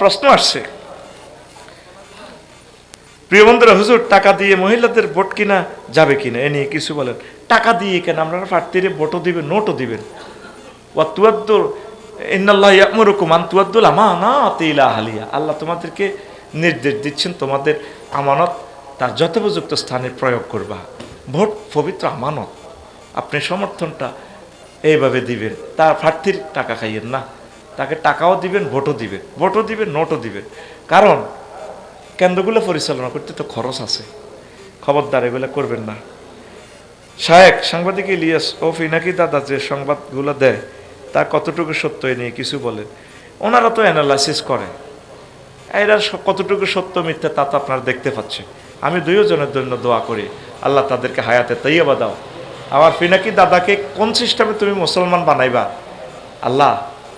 প্রশ্ন আসছে, প্রিয় বন্ধুরা, হুজুর টাকা দিয়ে মহিলাদের ভোট কিনা যাবে কিনা এ নিয়ে কিছু বলেন। টাকা দিয়ে কেন, আপনারা প্রার্থীরে ভোটও দিবেন, নোটও দিবেন। ওয়া তুয়াদ্দুল ইন্নাল্লাহ ইয়া'মুরুকুম আন তুয়াদ্দুল আমানাতি ইলা আহলিহা, আল্লাহ তোমাদেরকে নির্দেশ দিচ্ছেন তোমাদের আমানত তার যথোপযুক্ত স্থানে প্রয়োগ করবা। ভোট পবিত্র আমানত, আপনি সমর্থনটা এইভাবে দিবেন, তার প্রার্থীর টাকা খাইয়েন না, তাকে টাকাও দিবেন, ভোটও দিবেন, নোটও দিবেন। কারণ কেন্দ্রগুলো পরিচালনা করতে তো খরচ আছে, খবরদার এগুলো করবেন না। শায়েক সাংবাদিক ইলিয়াস ও ফিনাকি দাদা যে সংবাদগুলো দেয় তা কতটুকু সত্য এ নিয়ে কিছু বলেন। ওনারা তো অ্যানালাইসিস করে, এরা কতটুকু সত্য মিথ্যা তা তো আপনারা দেখতে পাচ্ছেন। আমি দুইজনের জন্য দোয়া করি, আল্লাহ তাদেরকে হায়াতে তাইয়্যিবা দাও। আমার ফিনাকি দাদাকে কোন সিস্টেমে তুমি মুসলমান বানাইবা, আল্লাহ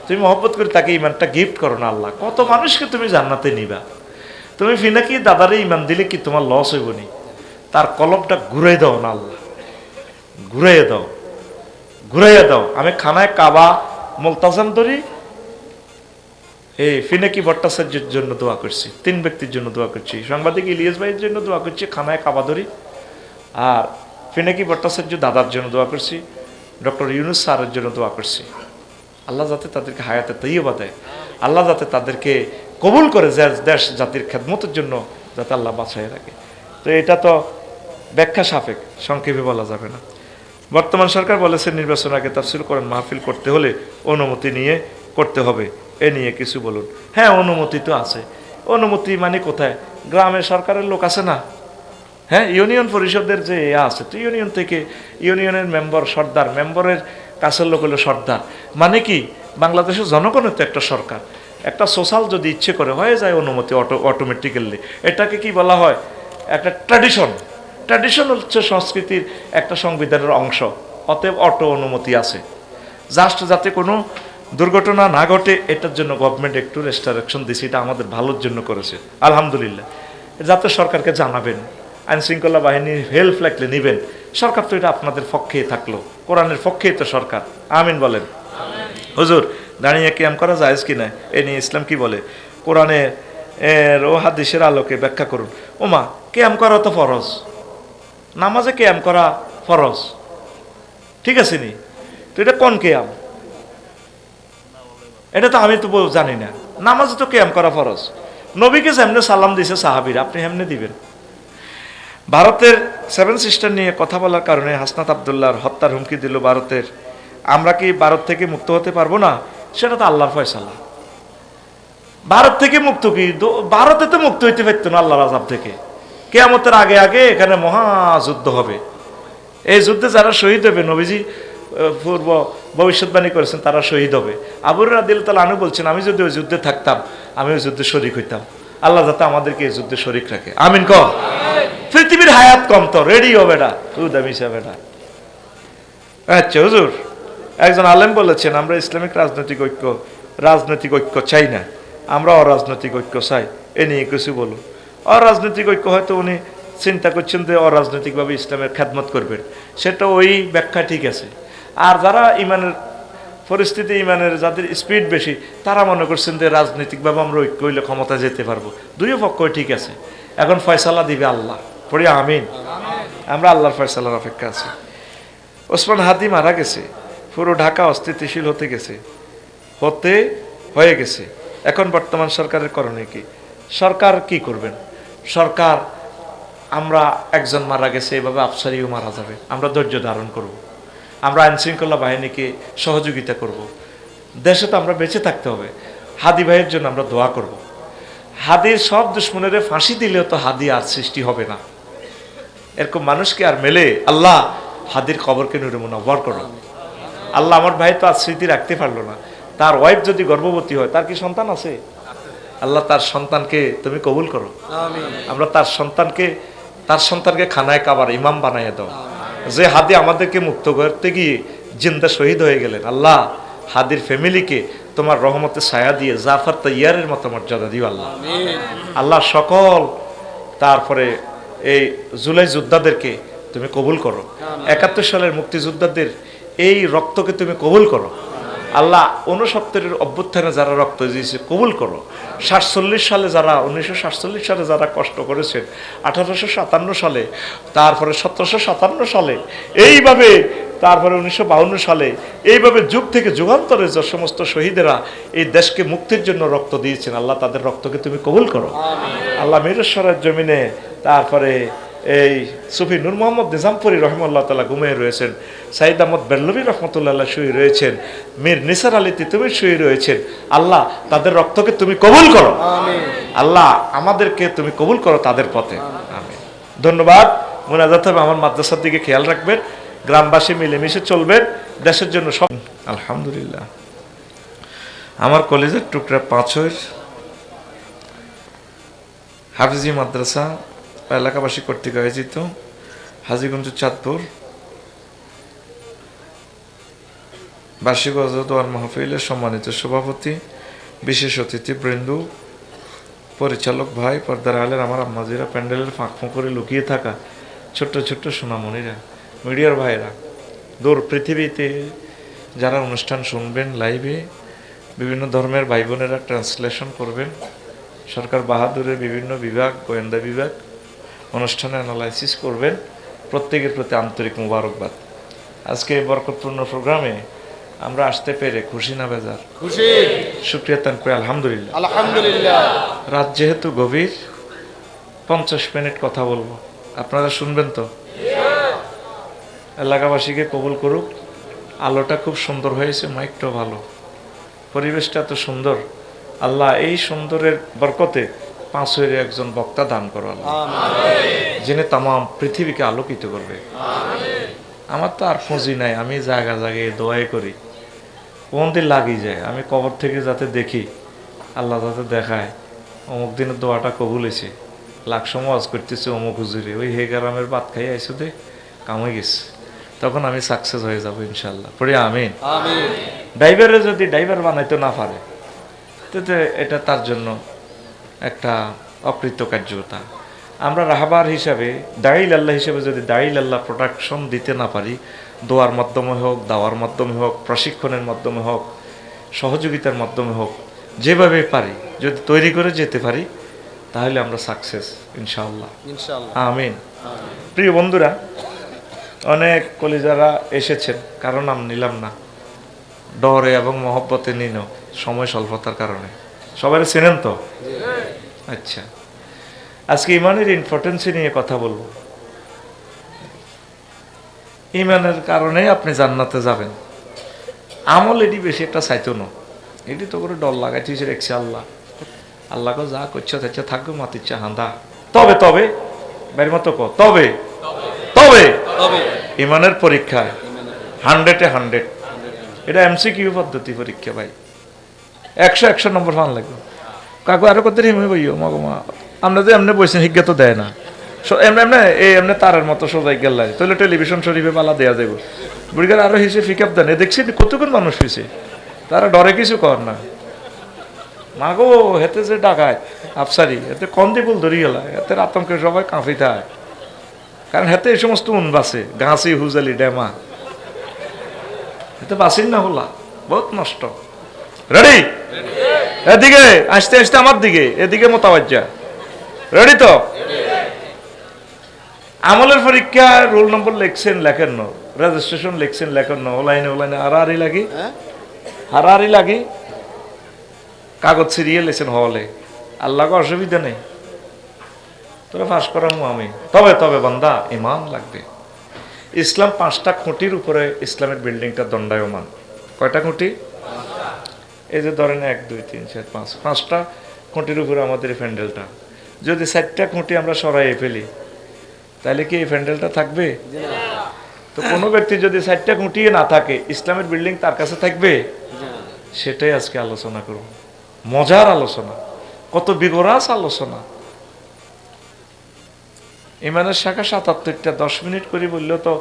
তুমি মহব্বত করে তাকে ইমানটা গিফট করো না। আল্লাহ কত মানুষকে তুমি জান্নাতে নিবা, তুমি ফিনাকি দাদারে ইমান দিলে কি তোমার লস হইব নি? তার কলবটা ঘুরাই দাও না আল্লাহ, ঘুরাইয়া দাও। আমি খানায় কাবা মুলতাজাম ধরি, এই ফিনাকি ভট্টাচার্যের জন্য দোয়া করছি, 3 ব্যক্তির জন্য দোয়া করছি, সাংবাদিক ইলিয়াস ভাইয়ের জন্য দোয়া করছি, খানায় কাবা ধরি, আর ফিনাকি ভট্টাচার্য দাদার জন্য দোয়া করছি, ডক্টর ইউনুস স্যারের জন্য দোয়া করছি। আল্লাহ যাতে তাদেরকে হায়াতে তাইয়্যিবা দেয়, আল্লাহ যাতে তাদেরকে কবুল করে দেশ জাতির খেদমতের জন্য যাতে আল্লাহ বাঁচাই রাখে। তো এটা তো ব্যাখ্যা সাপেক্ষ, সংক্ষেপে বলা যাবে না। বর্তমান সরকার বলেছে নির্বাচন আগে তাফসীর কোরআন মাহফিল করতে হলে অনুমতি নিয়ে করতে হবে, এ নিয়ে কিছু বলুন। হ্যাঁ, অনুমতি তো আছে। অনুমতি মানে কোথায়? গ্রামের সরকারের লোক আছে না, হ্যাঁ, ইউনিয়ন পরিষদের যে আছে, তো ইউনিয়ন থেকে ইউনিয়নের মেম্বার সর্দার, মেম্বারের কাছের লোক হলো সর্দার। মানে কি, বাংলাদেশের জনগণের তো একটা সরকার, একটা সোশ্যাল যদি ইচ্ছে করে হয়ে যায় অনুমতি অটোমেটিক্যালি। এটাকে কি বলা হয়? একটা ট্র্যাডিশন হচ্ছে সংস্কৃতির একটা সংবিধানের অংশ, অতএব অনুমতি আছে। জাস্ট যাতে কোনো দুর্ঘটনা না ঘটে এটার জন্য গভর্নমেন্ট একটু রেস্ট্রিকশন দিয়েছে, এটা আমাদের ভালোর জন্য করেছে আলহামদুলিল্লাহ। যাতে সরকারকে জানাবেন, আইন শৃঙ্খলা বাহিনীর হেল্প লাগলে নেবেন। সরকার তো এটা আপনাদের পক্ষেই থাকলো, কোরআনের পক্ষেই তো সরকার। আমিন বলেন। হুজুর দাঁড়িয়ে কিয়াম করা জায়েজ কিনা এ নিয়ে ইসলাম কি বলে? কোরআনের ও হাদিসের আলোকে ব্যাখ্যা করুন। ওমা, কিয়াম করা তো ফরজ, নামাজে কিয়াম করা ফরজ, ঠিক আছে নি? তো এটা কোন কিয়াম? এটা তো আমি তো জানি না। নামাজে তো কিয়াম করা ফরজ, নবীকে যেমনে সালাম দিয়েছে সাহাবীরা, আপনি হেমনে দিবেন। ভারতের 7 সিস্টার নিয়ে কথা বলার কারণে হাসনাত আবদুল্লাহর হত্যার হুমকি দিল ভারতের। আমরা কি ভারত থেকে মুক্ত হতে পারবো না? সেটা তো আল্লাহর ফয়সালা। ভারত থেকে মুক্ত কি? ভারতে তো মুক্ত হইতে পারতো না আল্লাহর আযাব থেকে। কিয়ামতের আগে আগে এখানে মহাযুদ্ধ হবে। এই যুদ্ধে যারা শহীদ হবে, নবীজি পূর্ব ভবিষ্যৎবাণী করেছেন তারা শহীদ হবে। আবু হুরায়রা রাদিয়াল্লাহু তাআলা আনহু বলছেন, আমি যদি ওই যুদ্ধে থাকতাম আমি ওই যুদ্ধে শরীক হইতাম। আল্লাহ যাতে আমাদেরকে এই যুদ্ধে শরীক রাখে, আমিন কও। পৃথিবীর হায়াত কম তো রেডি হবে না, উদামিস হবে না। আচ্ছা হুজুর, একজন আলেম বলেছেন আমরা ইসলামিক রাজনৈতিক ঐক্য চাই না, আমরা অরাজনৈতিক ঐক্য চাই। এ নিয়ে কিছু বলুন। অরাজনৈতিক ঐক্য হয়তো উনি চিন্তা করছেন যে অরাজনৈতিকভাবে ইসলামের খেদমত করবেন, সেটা ওই ব্যাখ্যা ঠিক আছে। আর যারা ইমানের পরিস্থিতি, ইমানের যাদের স্পিড বেশি, তারা মনে করছেন যে রাজনৈতিকভাবে আমরা ঐক্য হইলে ক্ষমতা যেতে পারবো। দুই পক্ষই ঠিক আছে, এখন ফয়সালা দিবে আল্লাহ। পড়ি আমিন। আমরা আল্লাহর ফয়সালার অপেক্ষা আছি। ওসমান হাদি মারা গেছে, পুরো ঢাকা অস্থিতিশীল হয়ে গেছে। এখন বর্তমান সরকারের করণীয় কি? সরকার কি করবেন? সরকার, আমরা একজন মারা গেছে, এভাবে আফসারিও মারা যাবে, আমরা ধৈর্য ধারণ করব, আমরা আইন শৃঙ্খলা বাহিনীকে সহযোগিতা করব। দেশে তো আমরা বেঁচে থাকতে হবে। হাদি ভাইয়ের জন্য আমরা দোয়া করব। হাদির সব দুশ্মনের ফাঁসি দিলেও তো হাদি আর সৃষ্টি হবে না, এরকম মানুষকে আর মেলে। আল্লাহ হাদির কবরকে নূরে মুনাওয়ার করো। আল্লাহ, আমার ভাই তো আর স্মৃতি রাখতে পারলো না, তার ওয়াইফ যদি গর্ভবতী হয়, তার কি সন্তান আছে? আল্লাহ তার সন্তানকে তুমি কবুল করো। আমরা তার সন্তানকে খানায় কাবার ইমাম বানাইয়া দাও। যে হাদি আমাদেরকে মুক্ত করতে গিয়ে জিন্দা শহীদ হয়ে গেলেন, আল্লাহ হাদির ফ্যামিলিকে তোমার রহমতে ছায়া দিয়ে জাফর তাইয়ারের মতো মর্যাদা দিও আল্লাহ। আল্লাহ সকল তারপরে এই জুলাই যোদ্ধাদেরকে তুমি কবুল করো। 71 সালের মুক্তিযোদ্ধাদের এই রক্তকে তুমি কবুল করো। আল্লাহ 69-এর অভ্যুত্থানে যারা রক্ত দিয়েছে কবুল করো। 47 সালে যারা 1947 সালে যারা কষ্ট করেছেন, 1857 সালে, তারপরে 1757 সালে, এইভাবে তারপরে 1952 সালে, এইভাবে যুগ থেকে যুগান্তরে যে সমস্ত শহীদেরা এই দেশকে মুক্তির জন্য রক্ত দিয়েছেন, আল্লাহ তাদের রক্তকে তুমি কবুল করো। আল্লাহ মিরেশ্বরের জমিনে তারপরে এই সুফি নূর মোহাম্মদ নিজামপুরি রহমুল্লাহ তাআলা ঘুমিয়ে রয়েছেন, সাইদ আহমদ বেল্লভী রহমতুল্লাহ শুয়ে রয়েছেন, মীর নিসার আলী তিতুমির শুয়ে রয়েছেন। আল্লাহ তাদের রক্তকে তুমি কবুল করো, আল্লাহ আমাদেরকে তুমি কবুল করো তাদের পথে। আমিন। ধন্যবাদ। মোনাজাত হবে, আমার মাদ্রাসার দিকে খেয়াল রাখবেন, গ্রামবাসী মিলেমিশে চলবেন, দেশের জন্য সব। আলহামদুলিল্লাহ। আমার কলেজের টুকরা 5 হাফিজি মাদ্রাসা এলাকাবাসী কর্তৃক আয়োজিত হাজীগঞ্জ চাঁদপুর বার্ষিক ওয়াজ মাহফিলের সম্মানিত সভাপতি, বিশেষ অতিথি বৃন্দ, পরিচালক ভাই, পর্দার আলের আমার আম্মাজিরা, প্যান্ডেলের ফাঁক করে লুকিয়ে থাকা ছোট্ট ছোট্ট সোনামণিরা, মিডিয়ার ভাইরা, দূর পৃথিবীতে যারা অনুষ্ঠান শুনবেন লাইভে, বিভিন্ন ধর্মের ভাই বোনেরা ট্রান্সলেশন করবেন, সরকার বাহাদুরের বিভিন্ন বিভাগ, গোয়েন্দা বিভাগ অনুষ্ঠানে অ্যানালাইসিস করবেন, প্রত্যেকের প্রতি আন্তরিক মুবারকবাদ। আজকে এই বরকতপূর্ণ প্রোগ্রামে আমরা আসতে পেরে খুশি না বেজার? খুশি। শুকরিয়া তান করে আলহামদুলিল্লাহ। আলহামদুলিল্লাহ। রাত যেহেতু গভীর, 50 মিনিট কথা বলবো, আপনারা শুনবেন তো? এলাকাবাসীকে কবুল করুক। আলোটা খুব সুন্দর হয়েছে, মাইকটাও ভালো, পরিবেশটা এত সুন্দর। আল্লাহ এই সুন্দরের বরকতে 5 একজন বক্তা দান করো আল্লাহ, যিনি তাম পৃথিবীকে আলোকিত করবে। আমার তো আর পুঁজি নাই, আমি জায়গা জায়গায় দোয়াই করি, কোন দিন লাগিয়ে যায়, আমি কবর থেকে যাতে দেখি, আল্লাহ যাতে দেখায় অমুক দিনের দোয়াটা কবুল হয়েছে, লাখ সময় ওয়াজ করতেছে অমুক হুজুরে, ওই হে গ্রামের ভাত খাই আইসো দে কামে গেছে, তখন আমি সাকসেস হয়ে যাবো ইনশাল্লাহ। পড়ি আমিন। ড্রাইভারে যদি ড্রাইভার বানাইতে না পারে, তো এটা তার জন্য একটা অকৃতকার্যতা। আমরা রাহবার হিসাবে, দাইল আল্লাহ হিসাবে যদি দাইল আল্লাহ প্রোডাকশন দিতে না পারি, দোয়ার মাধ্যমে হোক, দাওয়ার মাধ্যমে হোক, প্রশিক্ষণের মাধ্যমে হোক, সহযোগিতার মাধ্যমে হোক, যেভাবে পারি যদি তৈরি করে যেতে পারি, তাহলে আমরা সাকসেস ইনশাআল্লাহ। আমিন। প্রিয় বন্ধুরা, অনেক কলিজারা এসেছেন, কারণ নাম নিলাম না, ডরে এবং মহব্বতে নিন, সময় স্বল্পতার কারণে। সবাই চেনেন তো? আচ্ছা, আজকে ইমানের ইম্পর্টেন্সি নিয়ে কথা বলবো। ইমানের কারণে আপনি জান্নাতে যাবেন। আমল এটি বেশি একটা চাইতো না, এটি তো করে ডর লাগাইছে রেখছে আল্লাহ, আল্লাহকে যা করছে তাইছে থাকবে, মাতিচ্ছে হান্দা। তবে তবে বাইর মতো তবে তবে ইমানের পরীক্ষায় 100-এ 100, এটা MCQ পদ্ধতি পরীক্ষা ভাই, 100 নম্বর ফান লাগবে। কাকু আরো কত হিমে বইও মগমা, আমরা যে এমনি বইছেন হিজ্ঞা তো দেয় না, এমনি এই এমনি তারের মতো সোজাই গেল, তাহলে টেলিভিশন শরীফে পালা দেওয়া যাব। বুড়িগার আরো হিসেবে ফিকআপ দেন, দেখছি কতক্ষণ মানুষ হয়েছে, তারা ডরে কিছু কর না। মাগো হেতে যে ডাকায় আফসারি, এতে কম দিবুল ধরি গেল, এতে আতঙ্কে সবাই কাঁপি থাকে, কারণ হেতে এই সমস্ত উন বাসে, গাছি হুজালি ডেমা, এতে বাসিন না হলা বহুত নষ্ট। রেডি? এদিকে আসতে আসতে আমার দিকে, এদিকে মোতাবাজ্জা। রেডি তো? আমলের পরীক্ষা রোল নম্বর লিখছেন, লেখেন ন, রেজিস্ট্রেশন লিখছেন, লেখেন ন, ওলাইনে ওলাইনে হারাহারি লাগি, হারাহারি লাগি, কাগজ ছিড়িয়ে লেছেন হলে, আল্লাহকে অসুবিধা নেই, তোরা ফাঁস করামু আমি। তবে তবে বান্দা ইমান লাগবে। ইসলাম 5টা খুঁটির উপরে ইসলামের বিল্ডিংটা দণ্ডায়মান। কয়টা খুঁটি? এই যে ধরেন 1 2 3 4 5, 5টা খুঁটির উপরে আমাদের এই প্যান্ডেলটা। যদি 4টা খুঁটি আমরা সরাই ফেলি, তাহলে কি এই প্যান্ডেলটা থাকবে? তো কোনো ব্যক্তি যদি 4টা খুঁটিয়ে না থাকে, ইসলামের বিল্ডিং তার কাছে থাকবে? সেটাই আজকে আলোচনা করব। মজার আলোচনা, কত বিগরাস আলোচনা। ইমানের শাখা 77টা, 10 মিনিট করে বললেও তো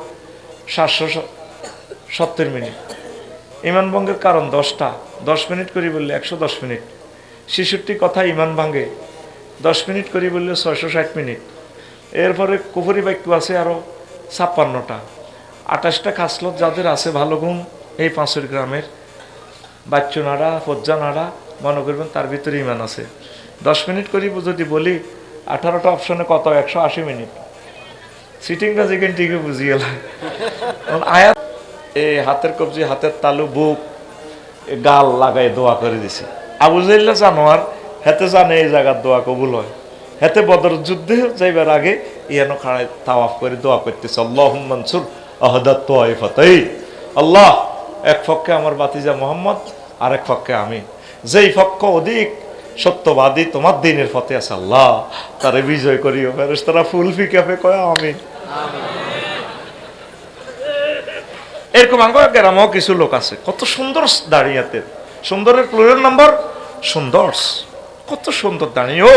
770 মিনিট। ইমান ভঙ্গের কারণ 10টা, 10 মিনিট করে বললে 110 মিনিট। 66 কথা ইমান ভাঙ্গে, 10 মিনিট করে বললে 660 মিনিট। এরপরে কুফরি বাক্য আছে আরো 56টা। 28টা খাসলত যাদের আছে ভালো গুণ, এই 5 গ্রামের বাচ্চু নাড়া ফজ্জা নাড়া মনে করবেন তার ভিতরে ইমান আছে। 10 মিনিট করি যদি বলি 18টা অপশনে কত 180 মিনিট সিটিংটা যেখানে ঠিকই বুঝিয়ে গেলাম। আয়াত এই হাতের কবজি হাতের তালু বুক গাল লাগাই দোয়া করে দিছে। আবু জাহেল জানোয়ার হেতে জানে এই জায়গার দোয়া কবুল হয়। হেতে বদর যুদ্ধে যাইবার আগে ইয়ানো খাড়ায় তাওয়াফ করে দোয়া করতেছে আল্লাহুম্মা মানসুর আহাদাত তাইফাতাই। আল্লাহ এক পক্ষে আমার বাতিজা মুহাম্মদ আর এক পক্ষে আমি, যেই পক্ষ অধিক সত্যবাদী তোমার দিনের পথে আছে আল্লাহ তারে বিজয় করিও। ফেরেশতারা ফুল ফিকাফে কয় আমিন। এরকম আমার গ্রামেও কিছু লোক আছে কত সুন্দর দাঁড়িয়াতে, সুন্দরের প্লুরাল নাম্বার সুন্দর, কত সুন্দর দাঁড়িয়ে। ও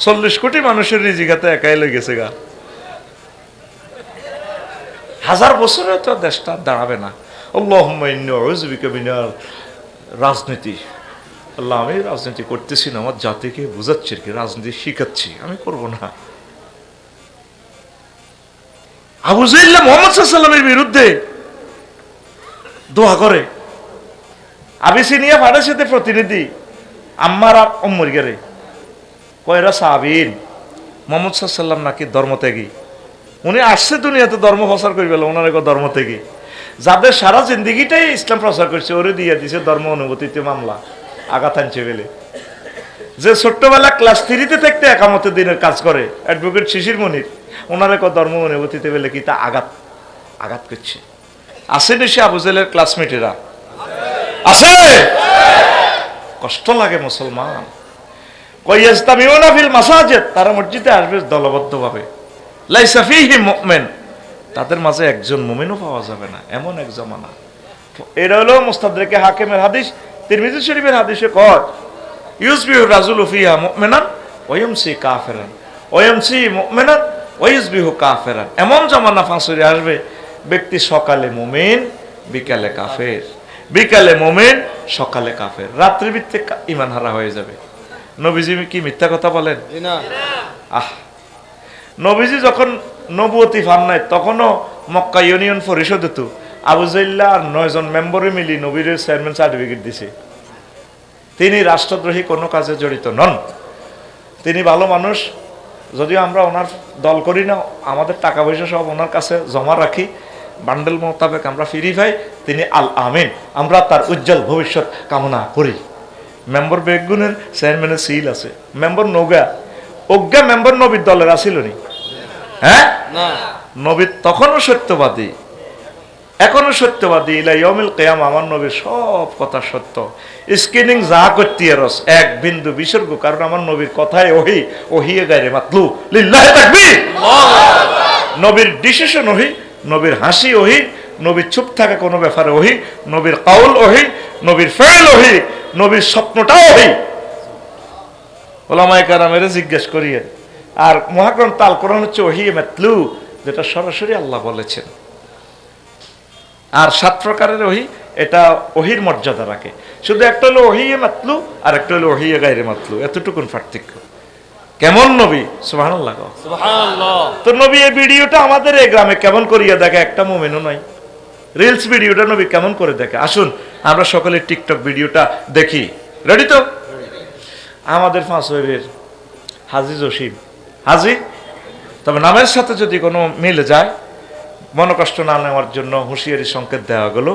40 কোটি মানুষের রিজিকাতে একাই লেগেছে গা, 1000 বছরে তো দেশটা দাঁড়াবে না। আল্লাহুম্মা ইন্নী আউযু বিকা মিনাল রাজনীতি। আল্লাহ আমি রাজনীতি করতেছি না, আমার জাতিকে বুঝাচ্ছি আর কি, রাজনীতি শিখাচ্ছি, আমি করব না। আবু জাহেল মুহাম্মদ সাল্লাল্লাহু আলাইহি ওয়াসাল্লামের বিরুদ্ধে দোয়া করে। আবিসিনিয়া ফাড়াইছে প্রতিনিধি আম্মার আর উম্মর গেরে কয়রা সাহাবীন মুহাম্মদ সাল্লাল্লাহু আলাইহি ওয়াসাল্লাম নাকি ধর্মত্যাগী, উনি আসছে দুনিয়াতে ধর্ম প্রচার করবে, ওনার এক ধর্মত্যাগী। যাদের সারা জিন্দিগিটাই ইসলাম প্রচার করছে ওরে দিয়ে দিছে ধর্ম অনুভূতিতে মামলা আঘাত আনছে বলে। যে ছোট্টবেলা ক্লাস 3-তে থাকতে একামতের দিনের কাজ করে অ্যাডভোকেট শিশির মনির, ওনার এক ধর্ম অনুভূতিতে বলে কি তা আঘাত করছে। আসেনি সে আবু জাহেলের ক্লাসমেটেরা আছে, কষ্ট লাগে মুসলমান। কয়াস্তামিউনা ফিল মাসাজিদ, তারা মসজিদে আসবে দলবদ্ধভাবে। লাইসা ফীহি মুমিন, তাদের মাঝে একজন মুমিনও পাওয়া যাবে না, এমন এক জামানা। এটা হলো মুস্তাদরাকে হাকিমের হাদিস, তিরমিজি শরীফের হাদিসে কয় ইউসবিহু রাজুলু ফিহা মুমিনান ওয়া ইয়ামসি কাফিরান ওয়া ইয়ামসি মুমিনান ওয়া ইউসবিহু কাফিরান। এমন জামানা ফাঁসুরি আসবে, ব্যক্তি সকালে মুমিন বিকালে কাফের, বিকালে মুমিন সকালে কাফের, রাত্রি ভিত্তিক ঈমান হারা হয়ে যাবে। নবীজি কি মিথ্যা কথা বলেন? নবীজি যখন নবুয়তি পান নাই তখনও মক্কা ইউনিয়ন পরিষদ হতো, আবু জাহেল আর 9 জন মেম্বারে মিলি নবীর চেয়ারম্যান সার্টিফিকেট দিছে। তিনি রাষ্ট্রদ্রোহী কোনো কাজে জড়িত নন, তিনি ভালো মানুষ। যদিও আমরা ওনার দল করি না, আমাদের টাকা পয়সা সব ওনার কাছে জমা রাখি, বান্ডেল মোতাবেক আমরা ফিরি পাই। তিনি আল আমিন, আমরা তার উজ্জ্বল ভবিষ্যৎ কামনা করি। মেম্বার বেগুনের চেয়ারম্যানের সিল আছে, মেম্বার নৌগা অজ্ঞা মেম্বার নবীর দলের আসিল নি? হ্যাঁ, নবী তখনও সত্যবাদী, এখনো সত্যবাদী। ইলা ইয়াউমিল কিয়ামা আমার নবীর সব কথা সত্য। স্ক্রিনিং যা করতে রস এক বিন্দু বিসর্গ, কারণ আমার নবীর কথায় ওহি, ওহিয়ে গায়রে মাতলু লিল্লাহি তাকবীর। নবীর ডিসিশন ওহি, নবীর হাসি ওহি, নবীর চুপ থাকা কোনো ব্যাপারে ওহি, নবীর কাউল ওহি, নবীর ফেল ওহি, নবীর স্বপ্নটাও ওহি। ওলামায়ে কেরামের জিজ্ঞেস করিয়ে। আর মহাগ্রন্থ আল কোরআন হচ্ছে ওহিয়ে মাতলু, যেটা সরাসরি আল্লাহ বলেছেন। আর 7 প্রকারের ওহি, এটা ওহির মর্যাদা রাখে। শুধু একটা হলো ওহিয়ে মাতলু আর একটা হলো ওহিয়ে গায়রে মাতলু, এতটুকুন পার্থক্য। কেমন নবী, সুবহানাল্লাহ সুবহানাল্লাহ। তো নবী এই ভিডিওটা আমাদের এই গ্রামে কেমন করিয়া দেখে, একটা মুমিনও নাই। রিলস ভিডিওটা নবী কেমন করে দেখে, আসুন আমরা সকলে টিকটক ভিডিওটা দেখি। রেডি তো? আমাদের 5 ওয়ের হাজী জসিম, হাজী, তবে নামের সাথে যদি কোনো মিলে যায়, মনোকষ্ট না নেওয়ার জন্য হুঁশিয়ারি সংকেত দেওয়া গেল।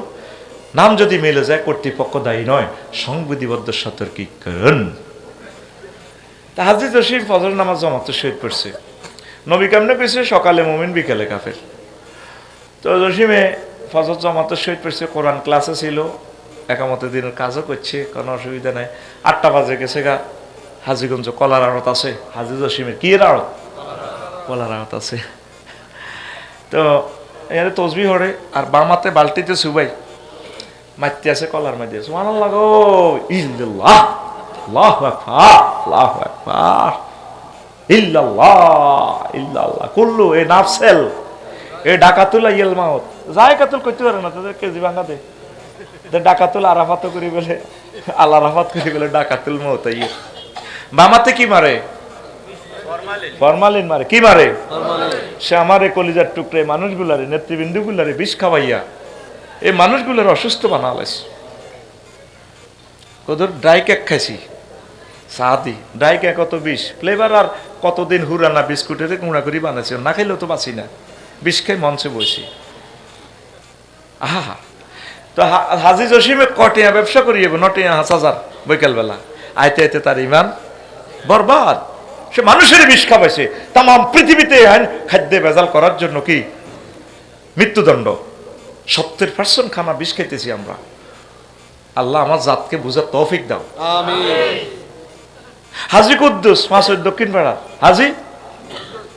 নাম যদি মিলে যায় কর্তৃপক্ষ দায়ী নয়, সংবিধিবদ্ধ সতর্কীকরণ। তা হাজী জসিম ফজর নামাজ জামাতে শহীদ পড়ছে। নবী কেমনে কইছে সকালে মুমিন বিকালে কাফের। তো জসিমে ফজর জামাতে শহীদ পড়ছে, কোরআন ক্লাসে ছিল, একামতের দিনের কাজও করছে, কোনো অসুবিধা নাই। 8টা বাজে গেছে গা, হাজীগঞ্জ কলার আড়ত আছে হাজী জসিমের। কি এর আড়ত? কলার আড়ত আছে। তো এর তসবি হরে আর বামাতে বালতিতে সুবাই মারতে আছে কলার মাঝে, সুবহানাল্লাহ গো ইল্লাল্লাহ আল্লাহু আকবার আল্লাহু আকবার ইল্লাল্লাহ ইল্লাল্লাহ কুল্লু এ নাফসেল এ ডাকাতুল ইয়াল মাউত। যায় কাতুল কইতে পারে না, তাদের কেজি ভাঙা দে ডাকাতুল আরাফাত করি বলে, আল আরাফাত করি বলে ডাকাতুল মাউত। বামাতে কি মারে? ফরমালিন মারে। কি মারে? সে আমারে কলিজার টুকরে মানুষগুলারে, নেতৃবৃন্দুগুলারে বিষ খাওয়াইয়া এই মানুষগুলার অসুস্থ বানালাইছে। ওদের ড্রাই কেক খাইছি, চা দি ড্রাই কেক কত বিষ ফ্লেভার, আর কতদিন হুরানা বিস্কুটের গুঁড়া করি বানাইছে, না খাইলেও তো বাঁচি না, বিষ খাই মঞ্চে বসি। আহা, তো হাজি জসিমে কটিয়া ব্যবসা করিয়ে নটিয়া 5,000 বৈকালবেলা, আইতে আইতে তার ইমান বরবাদ। সে মানুষের বিষ খাবাইছে, তাম পৃথিবীতে খাদ্য ভেজাল করার জন্য কি মৃত্যুদণ্ড। 70% খানা বিষ খাইতেছি আমরা। আল্লাহ আমার জাতকে বুঝার তৌফিক দাও, আমিন। হাজি কুদ্দুস মাসুদ দক্ষিণ পাড়া, হাজি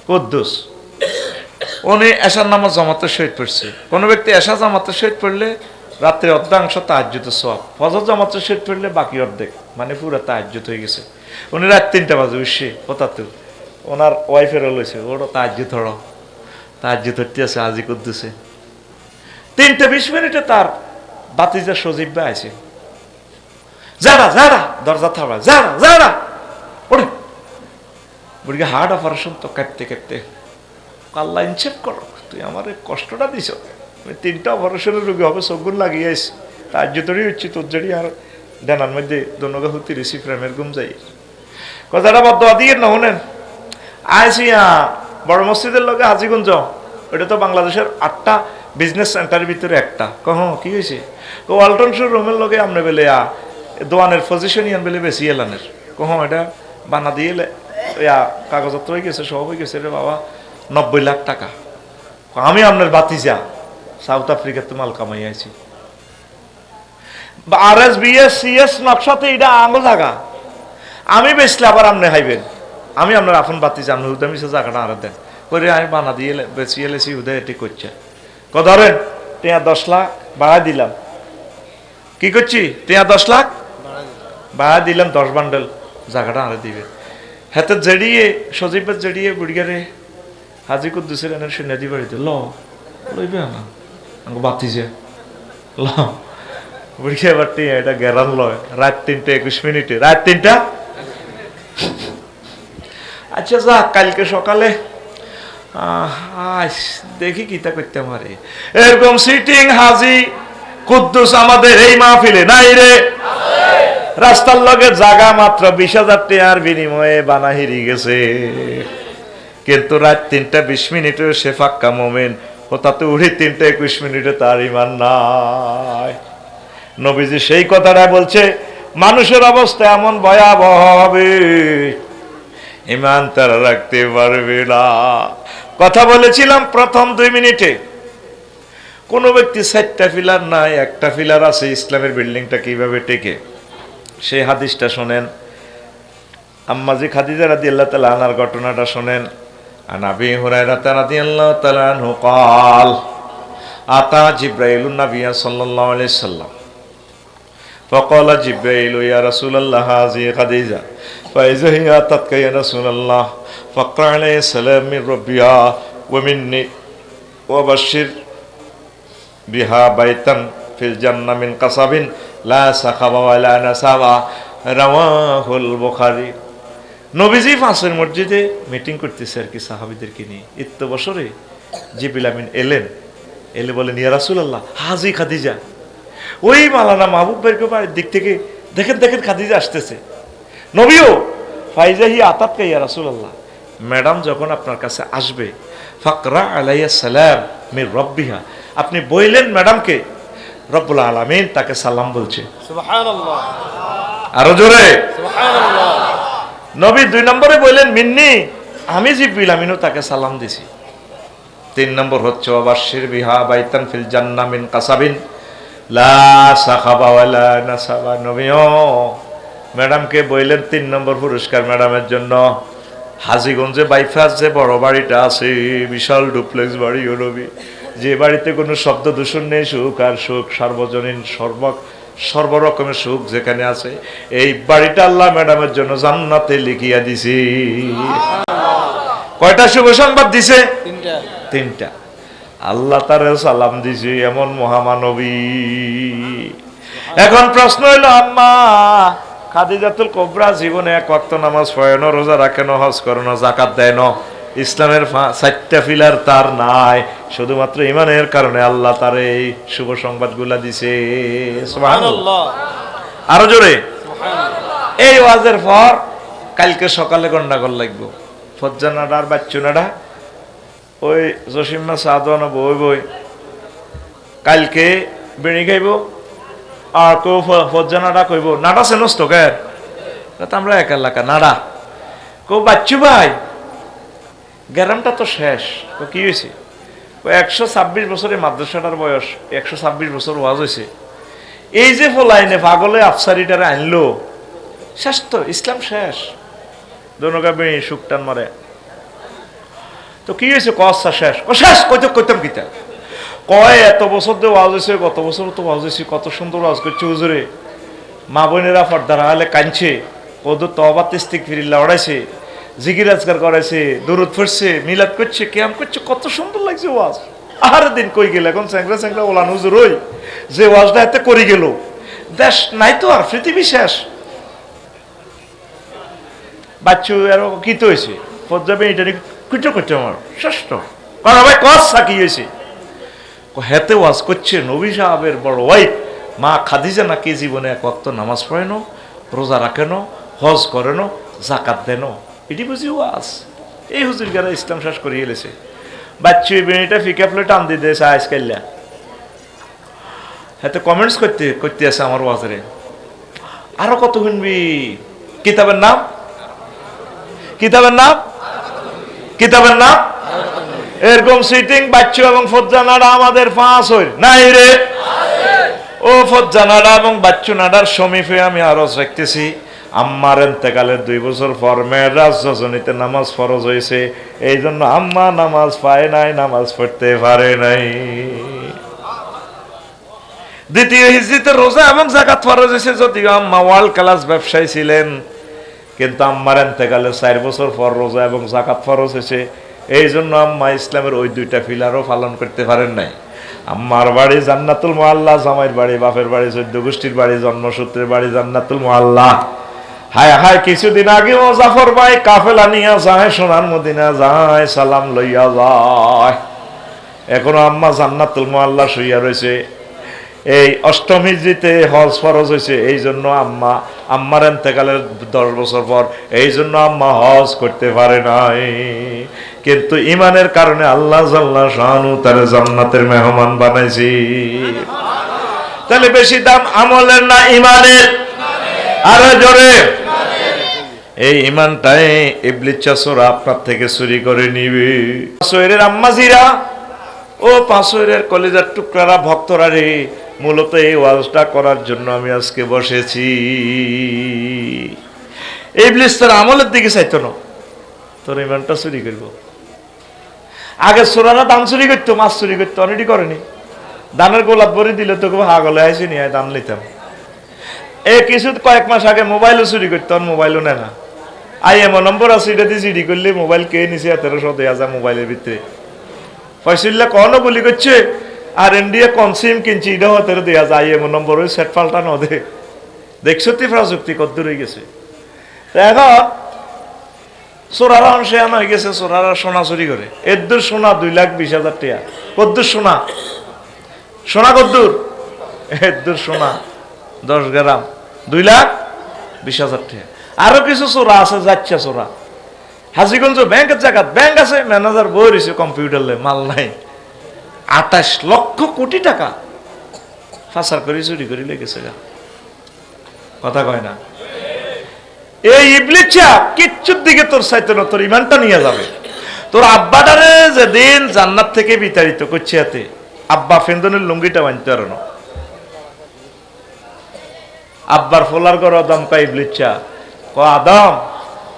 কুদ্দুস উনি এশার নামাজ জামাতে শহীদ পড়ছে। কোন ব্যক্তি এশা জামাতে শহীদ পড়লে রাত্রে অর্ধাংশ তাহাজ্জুদের সওয়াব, ফজর জামাতে শহীদ পড়লে বাকি অর্ধেক, মানে পুরো তাহাজ্জুদ হয়ে গেছে। উনি রাত 3টা বাজে উঠছে 75, ওনার ওয়াইফেরও লইছে, ওরও তাহাজ্জুদ হড়, তাহাজ্জুদ হতে আছে হাজি কুদ্দুসে। 3:20 তার বাতিজা সজীব ভাই আছে, যারা যারা দরজা থামা, যারা যারা ওরে বুড়িকে হার্ট অপারেশন তো কাটতে কাটতে, আল্লাহ ইনসেফ করো, তুই আমার কষ্টটা দিছ, 3টা অপারেশনের রোগী হবে, চোখগুন লাগিয়ে আইসি, তার জুতোরই হচ্ছে তোর জড়ি আর ডানার মধ্যে দনগা হুতি রেসি প্রেমের ঘুম যাই। কথাটা বদ্ধ দিয়ে না শোনেন, আইসি বড় মসজিদের লগে হাজিগঞ্জ, ওটা তো বাংলাদেশের 8টা বিজনেস সেন্টারের ভিতরে একটা। কহ কি হয়েছে? ওয়ালটন শো রুমের লগে আপনি বেলে দোয়ানের পজিশন ইয়ান বেলে বেশি এলানের। কহ এটা বানা দিয়ে কাগজপত্র হয়ে গেছে, সব হয়ে গেছে রে বাবা, 90 লাখ টাকা। আমি আপনার বাতিজা সাউথ আফ্রিকাতে মাল কামাই আইছি, RSBS CS নকশাতে এটা আঙুল জায়গা, আমি বেচলে আবার আপনি হাইবেন, আমি আপনার আপন বাতিজা, আপনি হুদা মিশে জায়গাটা আর দেন করে আমি বানা দিয়ে বেশি এলেছি, হুদা এটি করছে। ধরেন 10 লাখ বাড়া দিলাম, কি করছি 10 লাখ বাড়া দিলাম, 10 বান্ডেল জায়গাটা আরে দিবে। হাতে জড়িয়ে সজীবের জড়িয়ে বুড়িগারে হাজি কুদ্দুসের এনে শুনে দি বাড়িতে লইবে না বাতিজা ল বুড়িয়া এবার এটা গেরান লয়, রাত 3:21, রাত 3টা। আচ্ছা যা, কালকে সকালে দেখি কিতা করতে পারে। এরকম সিটিং হাজি কুদ্দুস আমাদের এই মাহফিলে নাই রে, রাস্তার লগে জায়গা মাত্র 20,000 টাকার বিনিময়ে বানা হিরি গেছে, কিন্তু রাত 3:20 সে ফাক্কা মোমেন, ও তাতে উঠে 3:21 তার ইমান নাই। নবীজি সেই কথাটা বলছে, মানুষের অবস্থা এমন ভয়াবহ হবে ইমান তারা রাখতে পারবে না। কথা বলেছিলাম প্রথম 2 মিনিটে, কোন ব্যক্তি 4টা পিলার নাই, একটা পিলার আছে, ইসলামের বিল্ডিংটা কিভাবে টেকে সেই হাদিসটা শোনেন। আম্মাজি খাদিজা রাদিয়াল্লাহু তাআলা আনহার ঘটনাটা শোনেন। আন আবি হুরায়রা রাদিয়াল্লাহু তাআলা আনহু قال আতা জিবরাইলুন নবিয়্য সাল্লাল্লাহু আলাইহি সাল্লাম فقال جبريل يا رسول الله هذه خديجة فإذا هي أتتك يا رسول الله فاقرأ عليه السلام من ربها ومني وبشر بها بيتا في الجنة من قصب لا سخب ولا نسب رواه البخاري। নবীজি ফাঁসের মসজিদে মিটিং করতেছে আর কি সাহাবীদেরকে নিয়ে। ইত্ত বছরে জিবরিল আমিন এলে বলেন ইয়া রাসূলুল্লাহ হাজি খাদিজা। ওই মালানা মাহবুব ভাইয়ের বাড়ির দিক থেকে দেখেন দেখেন খাদিজা আসতেছে। নবীও ফাইজাহি আতাতকা ইয়া রাসূলুল্লাহ, ম্যাডাম যখন আপনার কাছে আসবে ফাকরা আলাইহিস সালাম মির রাব্বিহা, আপনি বললেন ম্যাডামকে রব্বুল আলামিন তাকে সালাম বলছে। সুবহানাল্লাহ, আরো জোরে সুবহানাল্লাহ। নবী 2 নম্বরে বললেন মিন্নি, আমি জিবরিল আমিনও তাকে সালাম দিছি। 3 নম্বর হচ্ছে ওয়াবাশশির বিহা বাইতান ফিল জান্নাহ মিন কাসাবিন লা সাখাবা ওয়ালা নাসাবা। নবীও ম্যাডামকে বললেন 3 নম্বর পুরস্কার ম্যাডামের জন্য, হাজীগঞ্জে বাইপাস যে বড় বাড়িটা আছে, বিশাল ডুপ্লেক্স বাড়ি, ও নবী যে বাড়িতে কোনো শব্দ দূষণ নেই, সুখ আর সুখ সর্বজনীন সর্বরকমের সুখ যেখানে আছে, এই বাড়িটা আল্লাহ ম্যাডামের জন্য জান্নাতে লিখিয়া দিছি। কয়টা শুভ সংবাদ দিছে? 3টা। আল্লাহ তার সালাম দিছে এমন মহামানবী। এখন প্রশ্ন হইল, আম্মা খাদিজাতুল কুবরা জীবনে 1 ওয়াক্ত নামাজ পড়ে না, রোজা রাখে না, হজ করে না, যাকাত দেয় না, ইসলামের 4টা পিলার তার নাই, শুধুমাত্র ইমানের কারণে আল্লাহ তার এই শুভ সংবাদগুলা দিছে। সুবহানাল্লাহ, আরো জোরে এই ওয়াজের পর কালকে সকালে গন্ডাগোল লাগবো। ফজ্জানাডা আর বাচ্চুনাডা ওই জসিম্মা সাদওয়ানা বই বই কালকে বেড়ি খাইব। আর কেউ ফজ্জানাডা কইব নাডা চেনস তো কে, আমরা এক এলাকা নাডা। কেউ বাচ্চু ভাই গ্যারামটা তো শেষ, তো কি হয়েছে? 126 বছরে মাদ্রাসাটার বয়স, 126 বছর ওয়াজ হয়েছে। এই যে ফলাইনে পাগলে আফসারিটারে আনলো, শেষ তো, ইসলাম শেষ। দনগা বেড়ি শুকটান মারে, তো কি হয়েছে? কসা শেষ, ও শেষ কইতে কইতাম কিতা কয় এত বছর দিয়ে ওয়াজ হয়েছে, গত বছর তো ওয়াজ হয়েছে, কত সুন্দর ওয়াজ করছে হুজুরে। মা বোনেরা পর্দার আলে কাঁদছে, কত তওবা ইস্তিগফার লড়াইছে, জিকির আজকার করাইছে, দরুদ পড়ছে, মিলাদ করছে, কিয়াম করছে, কত সুন্দর লাগছে ওয়াজ। আর দিন কই গেল এখন স্যাংরা স্যাংরা ওলান হুজুর ওই যে ওয়াজটা এতে করে গেল, দেশ নাই তো আর, পৃথিবী শেষ। বাচ্চু আর কি তো হয়েছে? পর্যাবে এটা কুটো করছে আমার ষষ্ঠ ভাই কসা কি হয়েছে? হেতে ওয়াজ করছে নবী সাহাবের বড় ওয়াইফ মা খাদিজা নাকি জীবনে এক ওয়াক্ত নামাজ পড়ে না, রোজা রাখে না, হজ করে না, জাকাত দেন, এটি বুঝি ওয়াজ। এই হুজুর গেলা ইসলাম শেষ করিয়ে এলেছে। বাচ্চু বেনিটা ফিকা প্লেট টান দিয়ে দিয়েছে আজকাল্লা, হাতে কমেন্টস করতে করতে আছে আমার ওয়াজরে। আরো কত শুনবি? কিতাবের নাম, কিতাবের নাম, কিতাবের নাম এরকম সিটিং বাচ্চু এবং ফজ্জানাডা আমাদের পাঁচ হই নাই রে। ও ফজ্জানাডা এবং বাচ্চু নাডার সমীপে আমি আরজ রাখতেছি, আম্মার এন্তেকালের 2 বছর পর মেরাজ রজনীতে নামাজ ফরজ হয়েছে, এই জন্য আম্মা নামাজ পায় নাই, নামাজ পড়তে পারে নাই। দ্বিতীয় হিজরিতে রোজা এবং যাকাত ফরজ হয়েছে, যদিও আম্মা ওয়ার্ল্ড ক্লাস ব্যবসায়ী ছিলেন, কিন্তু আম্মার এন্তেকালের 4 বছর পর রোজা এবং যাকাত ফরজ হয়েছে, এই জন্য আম্মা ইসলামের ওই 2টা পিলারও পালন করতে পারেন নাই। আম্মার বাড়ি জান্নাতুল মুআল্লা, জামাইয়ের বাড়ি, বাপের বাড়ি, 14 গোষ্ঠীর বাড়ি, জন্মসূত্রের বাড়ি জান্নাতুল মুআল্লা। হায় হায়, কিছুদিন আগেও জাফর ভাই কাফেলা নিয়ে যায়, সোনার মদিনা যায়, সালাম লইয়া যায়। এখনো আম্মা জান্নাতুল মুআল্লা শুইয়া রয়েছে। এই 8ম হিজরিতে হজ ফরজ হয়েছে, এই জন্য আম্মার এন্তেকালের 10 বছর পর, এই জন্য আম্মা হজ করতে পারে নাই। কিন্তু ইমানের কারণে আল্লাহ জাল্লা শানু তার জান্নাতের মেহমান বানাইছি। তাহলে বেশি দাম আমলের না ইমানের? আরো জোরে। এই ইমানটাই ইবলিস চাচরা আপনার থেকে চুরি করে নিবে। পাঁচয়ের আম্মাজিরা ও পাঁচয়ের কলেজার টুকরারা, ভক্তরা রে, মূলত এই ওয়াজটা করার জন্য আমি আজকে বসেছি। ইবলিস তোর আমলের দিকে চাইতো না, তোর ইমানটা চুরি করবো। আগে চোরারা দান চুরি করতো, মাছ চুরি করতো, অনেকটি করেনি। দানের গোলাপ ভরে দিলে তোকে হাগলে আইসি নিয়ে দান নিতাম। কিছু কয়েক মাস আগে মোবাইলও চুরি করতো, মোবাইলও নেয় না। IMO নম্বর আছে, এটা দিয়ে জিডি করলে মোবাইল কে নিছে 1300 দেয়া যায় মোবাইলের ভিতরে। ফয়সুল্লাহ কখনো বলি করছে, আর ইন্ডিয়া কোন সিম কিনছি, এটাও 13 দেয়া যায়। IMO নম্বর ওই সেট পাল্টানো দে। দেখছো তুই প্রযুক্তি কত দূর হয়ে গেছে। এখন চোরারা অংশে আনা হয়ে গেছে, চোরারা সোনা চুরি করে। এদুর সোনা 2,20,000 টাকা। কদ্দুর সোনা, সোনা কদ্দুর? এদুর সোনা 10 গ্রাম 2,20,000 টাকা। আরো কিছু চোরা আছে, যাচ্ছে চোরা। হাজিগঞ্জ ব্যাংকের জায়গা, ব্যাংক আছে, ম্যানেজার বই রয়েছে কম্পিউটার মাল নাই, 28 লক্ষ কোটি টাকা ফাঁসার করে চুরি করে লেগেছে। কথা কয় না? এই ইবলিসা কিচ্ছুর দিকে তোর চাইতে না, তোর ইমানটা নিয়ে যাবে। তোর আব্বাটারে যেদিন জান্নাত থেকে বিতাড়িত করছে, হাতে আব্বা ফেন্দনের লুঙ্গিটা বানতে পারো না। আব্বার ফোলার ঘর দমকা ইবলিসা ক আদম,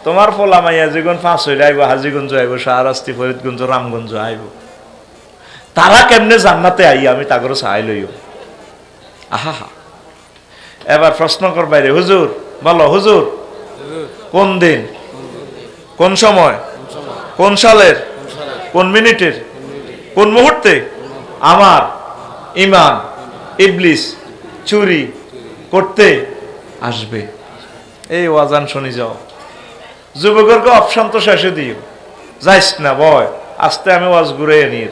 তোমার ফোলা মাইয়া যেগুন 5 হইলে আইব, হাজিগঞ্জ আইব, শাহরাস্তি, ফরিদগঞ্জ, রামগঞ্জ আইব। তারা কেমনে জান্নাতে আই আমি তাগর চাই লইও। আহা হা। এবার প্রশ্ন কর বাইরে, হুজুর বলো, হুজুর কোন দিন, কোন সময়, কোন সালের, কোন মিনিটের, কোন মুহূর্তে আমার ইমান ইবলিস চুরি করতে আসবে? এই ওয়াজান শুনি যাও। যুবককে অপশন তো শেষে দিও, যাইস না বয়, আস্তে আমি ওয়াজ ঘুরে নিয়ে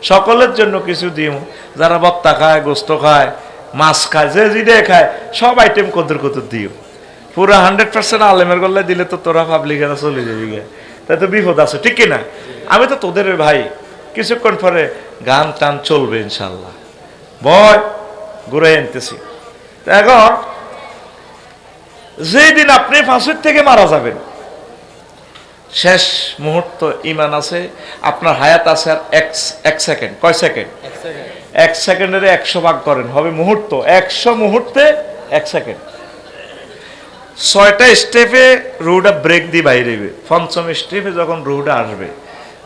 সকলের জন্য কিছু দিও। যারা বত্তা খায়, গোস্ত খায়, মাছ খায়, যে যেটা খায়, সব আইটেম কদর কদর দিও। পুরা 100% আলেমের গল্লায় দিলে তো তোরা পাবলিকেরা চলে যাবি গে, তাই তো বিপদ আছে, ঠিক কিনা? আমি তো তোদের ভাই, কিছুক্ষণ পরে গান টান চলবে ইনশাল্লাহ, বয় ঘুরে আনতেছি। এখন যেদিন আপনি ফাঁসির থেকে মারা যাবেন, শেষ মুহূর্ত ইমান আছে, আপনার হায়াত আছে আর এক সেকেন্ড। কয় সেকেন্ড? 1 সেকেন্ডের 100 ভাগ করেন, হবে মুহূর্ত। 100 মুহূর্তে 1 সেকেন্ড। 6টা স্টেপে রুহটা ব্রেক দিয়ে বাইরে, 5ম স্টেপে যখন রুহটা আসবে,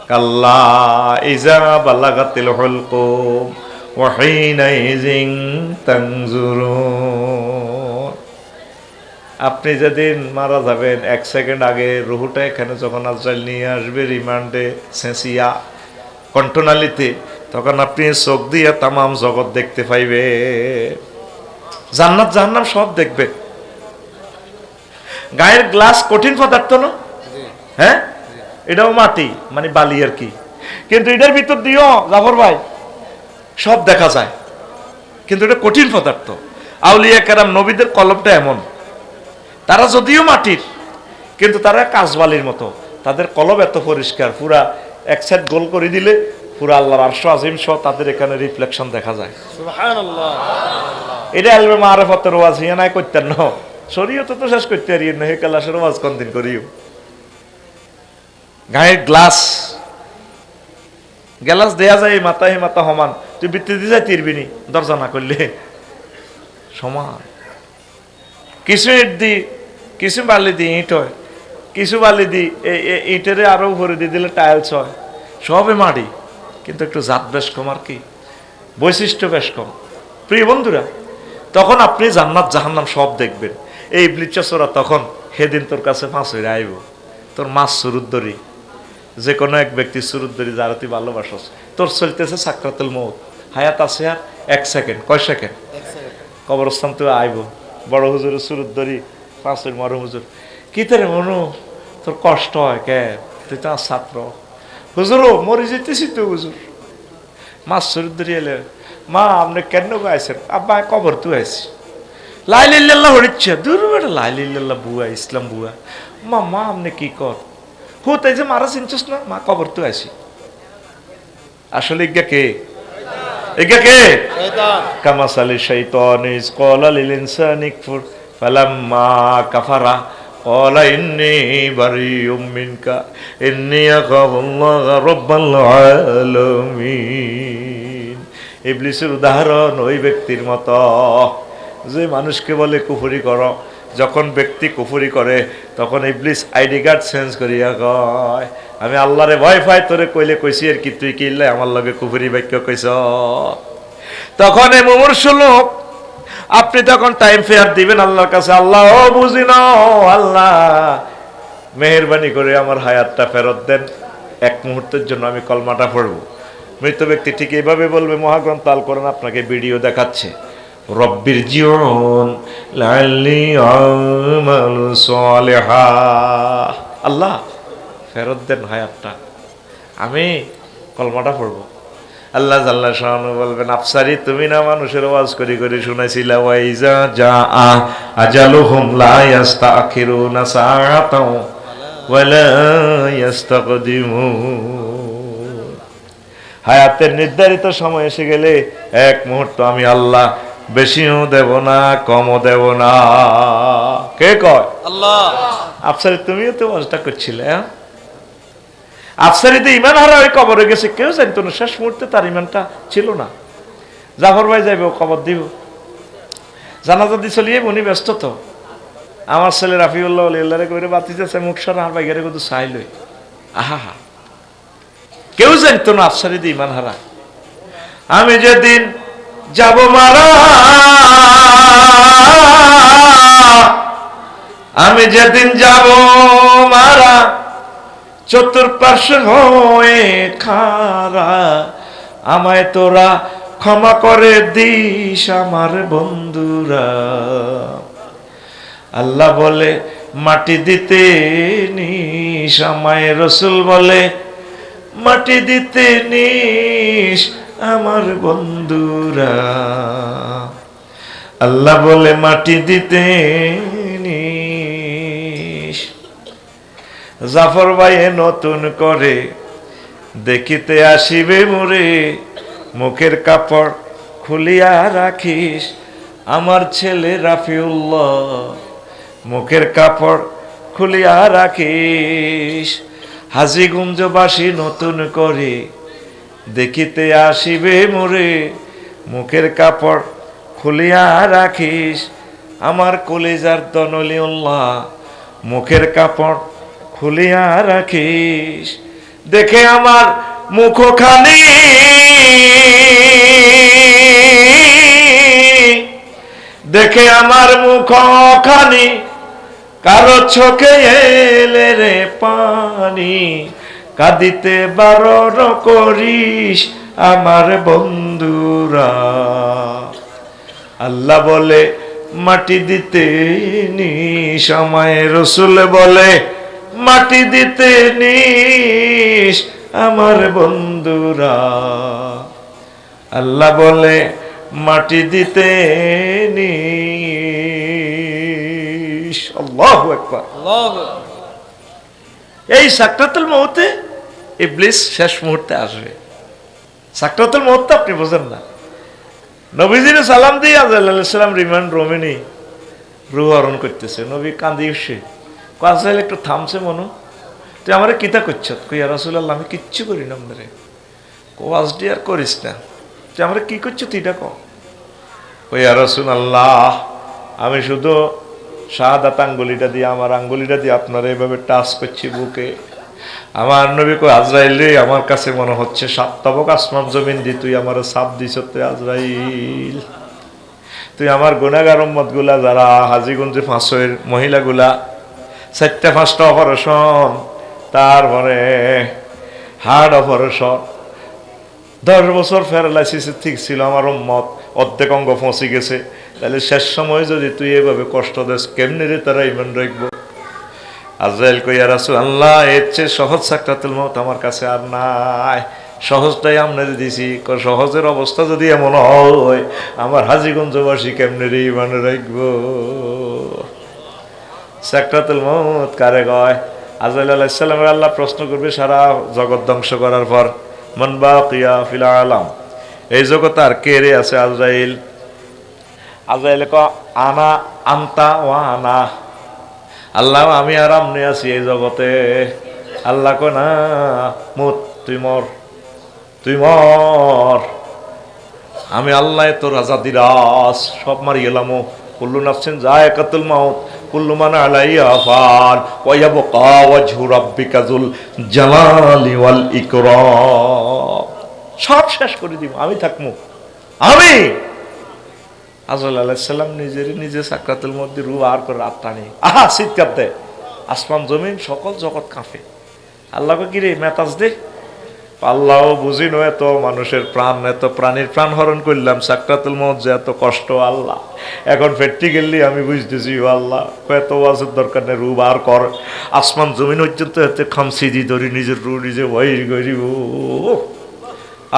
কাল্লা ইজা বালাগাতিল হুলকুম ওয়া হিনা ইযিন তানজুরুন। আপনি যেদিন মারা যাবেন 1 সেকেন্ড আগে রুহটা এখানে যখন আজরাইল নিয়ে আসবে রিমান্ডে সেঁসিয়া কণ্ঠনালীতে, তখন আপনি চোখ দিয়ে তামাম জগৎ দেখতে পাইবে, জান্নাত জাহান্নাম সব দেখবে। গায়ের গ্লাস কঠিন পদার্থ না? হ্যাঁ, এটাও মাটি মানে বালি আর কি, কিন্তু এটার ভিতর দিয়েও জাফর ভাই সব দেখা যায়, কিন্তু এটা কঠিন পদার্থ। আউলিয়া কেরাম নবীদের কলবটা এমন, তারা যদিও মাটির কিন্তু তারা কাঁচবালির মতো, তাদের কলব এত পরিষ্কার, পুরা এক সাইড গোল করে দিলে পুরা আল্লাহর আরশ আজিম সহ তাদের এখানে রিফ্লেকশন দেখা যায়। সুবহানাল্লাহ। এটা আলবে মারিফতের ওয়াজ হিয়া নাই করতেন না, শরীয়ত তো শেষ করতে পারি না, হে কালাসের ওয়াজ কোনদিন করিও। গায়ের গ্লাস গ্লাস দেয়া যায় মাথা, হে মাথা সমান, তুই বৃত্তি দিয়ে যাই তিরবিনি দরজা না করলে সমান। কিছু ইট দি, কিছু বালি দি ইট হয়, কিছু বালি দি ইটের আরো ভরে দিয়ে দিলে টাইলস হয়, সবে মাটি, কিন্তু একটু জাত বেশ কম আর কি, বৈশিষ্ট্য বেশ কম। প্রিয় বন্ধুরা, তখন আপনি জান্নাত জাহান্নাম সব দেখবেন। এই ইবলিসরা তখন সেদিন তোর কাছে ফাঁস হয়ে আইব, তোর মাছ সুরুদ্দরি, যে কোনো এক ব্যক্তি সুরুদ্দরি যারা তুই ভালোবাসস, তোর চলতেছে সাকরাতুল মউত, হায়াত আছে আর 1 সেকেন্ড। কয় সেকেন্ড? কবরস্থান তুই আইব, বড় হুজুরের সুরুদ্দরি ফাঁসের মরম হুজুর, কি তোরে মনু তোর কষ্ট হয় কে, তুই তো ছাত্র। হুজুরও মরে যেতেছি তো হুজুর। মাছ সুরুদ্দরি এলে, মা আপনি কেন গাইছেন? আব্বা কবর তুই আইসি, লাইলিল্লাহ হরিচ্ছে, দূর বেটা লাইলিল্লাহ বুয়া ইসলাম বুয়া। মা মা আপনি কি কর? হু তাই যে মারা চিনছিস না? মা কবর তুই আইসি। আসলে ইজ্ঞা কে? ইজ্ঞা কে? কামাসালি শাইতান ইজ ক্বালা লিল ইনসানি কফুর ফালাম্মা কাফারা ক্বালা ইন্নী বারিউম মিনকা ইন্নী আখাফুল্লাহ রাব্বাল আলামিন। ইবলিসের উদাহরণ ওই ব্যক্তির মতো যে মানুষকে বলে কুফরি করো, যখন ব্যক্তি কুফরি করে তখন ইবলিস আইডি কার্ড চেঞ্জ করিয়া কয়, আমি আল্লাহরে ভয় পাই, তোরে কইলে কইছি আর কি, তুই কিনলে আমার লগে কুফরি বাক্য কইছ। তখন এই মুমূর্ষু লোক, আপনি তখন টাইম ফেয়ার দিবেন আল্লাহর কাছে, আল্লাহ ও বুঝি না, আল্লাহ মেহেরবানি করে আমার হায়াতটা ফেরত দেন, 1 মুহূর্তের জন্য আমি কলমাটা পড়ব। মৃত ব্যক্তি ঠিক এইভাবে বলবে, মহাগ্রন্থ আল কোরআন আপনাকে ভিডিও দেখাচ্ছে, রব্বির জিউন লাআল্লি আমালু সালিহা, আল্লাহ ফেরত দেন হায়াতটা, আমি কলমাটা পড়ব। আল্লাহ জাল্লা শাআনু বলবেন, আফসারি তুমি না মানুষের ওয়াজ করি করি শুনাইছিলা, ওয়াইজা জাআ আজালুহুম লা ইস্তাখিরুনা সাআতাও ওয়ালা ইস্তাকদিমুন। হায়াতের নির্ধারিত সময় এসে গেলে 1 মুহূর্ত আমি আল্লাহ বেশিও দেব না কমও দেব না। কে কয়? আল্লাহ। আফসারি তুমিও তো ওয়াজটা করছিলে, হ্যাঁ? আফসারিতে ইমান হারা ওই কবরে গেছে, কেউ জানতো না, শেষ মুহূর্তে তার ইমানটা ছিল না। জাফর ভাই যাইব কবর দিব, জানাজা দিয়ে চলিয়ে উনি ব্যস্ত তো। আমার ছেলে রাফিউল্লাহ আল্লাহরে করে বাতি যাচ্ছে, মুখ সরা আর বাইরে কিন্তু চাইলই, আহা হা, কেউ জানতো না আফসারিতে ইমান হারা। আমি যেদিন যাব মারা, আমি যেদিন যাব মারা, চতুর্পার্শ্ব হয়ে খারা, আমায় তোরা ক্ষমা করে দিস আমার বন্ধুরা। আল্লাহ বলে মাটি দিতে নিস, আমায় রসুল বলে মাটি দিতে নিস আমার বন্ধুরা। আল্লাহ বলে মাটি দিতে নিস জাফর ভাই নতুন করে দেখিতে আসিবে মোরে, মুখের কাপড় খুলিয়া রাখিস। আমার ছেলে রাফিউল্লাহ, মুখের কাপড় খুলিয়া রাখিস। হাজীগঞ্জবাসী নতুন করে দেখিতে আসিবে মোরে, মুখের কাপড় খুলিয়া রাখিস। আমার কলিজার দনলিউল্লাহ, মুখের কাপড় খুলিয়া রাখিস। দেখে আমার মুখখানি, দেখে আমার মুখখানি, কারো চোখে এলে রে পানি। কাঁদিতে বারণ করিস আমার বন্ধুরা। আল্লাহ বলে মাটি দিতে নিস, আমায় রসুল বলে মাটি দিতে নিস আমার বন্ধুরা। আল্লাহ বলে মাটি দিতে নিস। আল্লাহু আকবার। এই সাকরাতুল মউতে ইবলিস শেষ মুহূর্তে আসবে। সাকরাতুল মউত আপনি বোঝেন না। নবীজির সালাম দিয়ে আজরাইল আলাইহিস সালাম রিমান্ড রোমেনি রূহ হরণ করতেছে। নবী কাঁদি উঠছে, আজরাইল একটু থামছে, মনু তুই আমারে কিতা করছ? কই ইয়া রাসূলুল্লাহ আমি কিচ্ছু করি না আমারে। কোয়াজ ডি আর করিস না, তুই আমারে কি করছ তুই এটা কও। কই ইয়া রাসূলুল্লাহ আমি শুধু শাহাদাত আঙ্গুলিটা দিয়ে, আমার আঙ্গুলিটা দিয়ে আপনার এইভাবে টাচ করছি বুকে। আমার নবী কই আজরাইল রে, আমার কাছে মনে হচ্ছে সাত তবক আসমান জমিন দি তুই আমার সাপ দিছ। তুই আজরাইল, তুই আমার গুনাহগার উম্মত গুলা যারা হাজীগঞ্জে ফাঁসের মহিলাগুলা ৪টা-৫টা অপারেশন, তারপরে হার্ট অপারেশন, 10 বছর প্যারালাইসিস ঠিক ছিল আমার উম্মত, অর্ধেক অঙ্গ ফসে গেছে। তাহলে শেষ সময় যদি তুই এভাবে কষ্ট দেস কেমনে রে তারা ইমান রাখবো? আজরাইল কই ইয়া রাসূলুল্লাহ এর চেয়ে সহজ সাকরাতুল মউত আমার কাছে আর নাই, সহজটাই আপনারে দিছি। সহজের অবস্থা যদি এমন হয় আমার হাজীগঞ্জবাসী কেমনে রে ইমান রাখবো? সাকরাতুল মউত কারে কয়? আজরাইল আলাইহিস সালামের আল্লাহ প্রশ্ন করবে সারা জগৎ ধ্বংস করার পর, মান বাকিয়া ফিল আলাম, এই জগতে আর কে রে আছে? আজরাইল। আজরাইল কয় আনা আনতা ওয়া আনা, আল্লাহ আমি আর আমনে আছি এই জগতে। আল্লাহ কয় না, মুত, তুই মর, তুই মর, আমি আল্লাহ তোর আজাদি রাস সব মারি গেলাম। কুল্লু নাফসিন যায়কাতুল মাউত, কুল্লু মান আলাইহা ফান, ওয়া ইয়াবকা ওয়াজহু রাব্বিকা যুল জালালি ওয়াল ইকরাম। সব শেষ করে দিব, আমি থাকবো, আমি। আজরাইল আলাইহিস সালাম নিজে সাকরাতুল মউত রূহ আর করে রাত টানে, আহা চিৎকার দেয়, আসমান জমিন সকল জগৎ কাঁপে। আল্লাহকে কি রে মেতাজ দে? আল্লাহ বুঝি নো এত মানুষের প্রাণ, এত প্রাণীর প্রাণ হরণ করলাম, সাকরাতুল মউত যে এত কষ্ট আল্লাহ এখন প্র্যাকটিক্যালি আমি বুঝতেছি। আল্লাহ এত ওয়াজের দরকার নেই, রূহ বার কর। আসমান জমিন পর্যন্ত এত খামসি দি ধরি নিজের রূহ নিজে বহির করিব।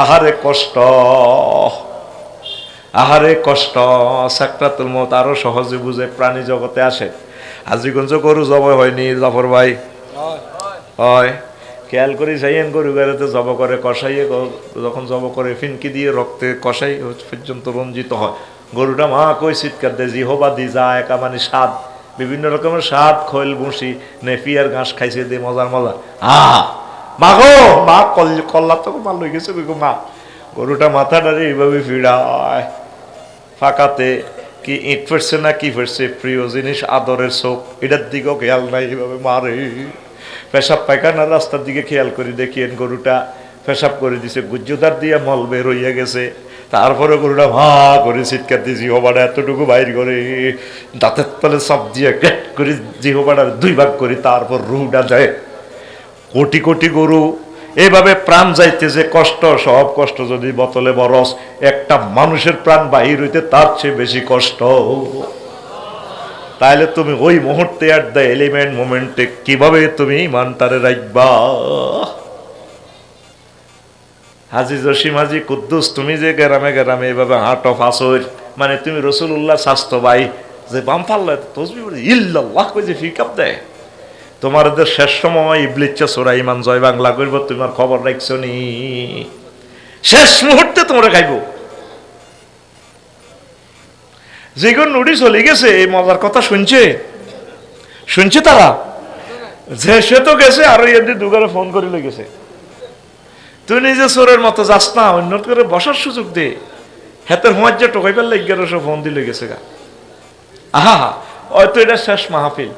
আহারে কষ্ট, আহারে কষ্ট। সাকরাতুল মউত আরো সহজে বুঝে প্রাণী জগতে আসে। হাজীগঞ্জ গরু জবাই হয়নি জাফর ভাই? হয়। খেয়াল করি যাইয়েন গরু গাড়িতে জব করে কষাইয়ে, যখন জব করে ফিনকি দিয়ে রক্তে কষাই পর্যন্ত রঞ্জিত হয়। গরুটা মা কই চিৎকার দেয়, জিহবা দি যা একা, মানে স্বাদ, বিভিন্ন রকমের স্বাদ, খৈল বসি নেপিয়ার ঘাস খাইছে দিয়ে মজার মজা। মা গো মা, কল্লা তো মাল হয়ে গেছে মা। গরুটা মাথা ডারে এইভাবে ফিরায়, ফাঁকাতে কি ইট ফেরছে না কি ফেরছে, প্রিয় জিনিস আদরের চোখ, এটার দিকেও খেয়াল নাই, এইভাবে মারে। পেশাব পায়খানার রাস্তার দিকে খেয়াল করে দেখিয়েন গরুটা পেশাব করে দিছে, গুজ্জুদার দিয়ে মল বের হইয়া গেছে। তারপরে গরুটা ভা করে চিৎকার দিয়ে জিহবাটা এতটুকু বাইর করে দাঁতের তলে সব দিয়ে ক্যাট করে জিহবাটা 2 ভাগ করে তারপর রুহটা যায়। কোটি কোটি গরু এইভাবে প্রাণ যাইতে যে কষ্ট, সব কষ্ট যদি বোতলে বরস, একটা মানুষের প্রাণ বাহির হইতে তার চেয়ে বেশি কষ্ট। তাহলে তুমি ওই মুহূর্তে আর দ্য এলিমেন্ট মোমেন্টে কিভাবে তুমি ইমানটারে রাখবা? হাজী জসিম হাজী কুদ্দুস, তুমি যে গ্রামে গ্রামে এইভাবে হাঁটো ফাঁসর, মানে তুমি রসুল্লাহ স্বাস্থ্য ভাই যে বাম পাল্লা তসবি বলে ইল্লাল্লাহ কই যে ফিকাপ দেয়, তোমাদের শেষ সময় ইবলিচ্ছা সোরা ইমান জয় বাংলা করব, তোমার খবর রাখছো নি? শেষ মুহূর্তে তোমরা খাইব। যেগুলো নুডি চলে গেছে, এই মজার কথা শুনছে তারা, যে সে তো গেছে, আরো এদি দুগারে ফোন করে গেছে। তুই নিজে চোরের মতো যাস না, অন্য করে বসার সুযোগ দে। হেতের হুমার যে টোকাই পেলে 1100 ফোন দিলে গেছে গা। আহা, হয়তো এটা শেষ মাহফিল,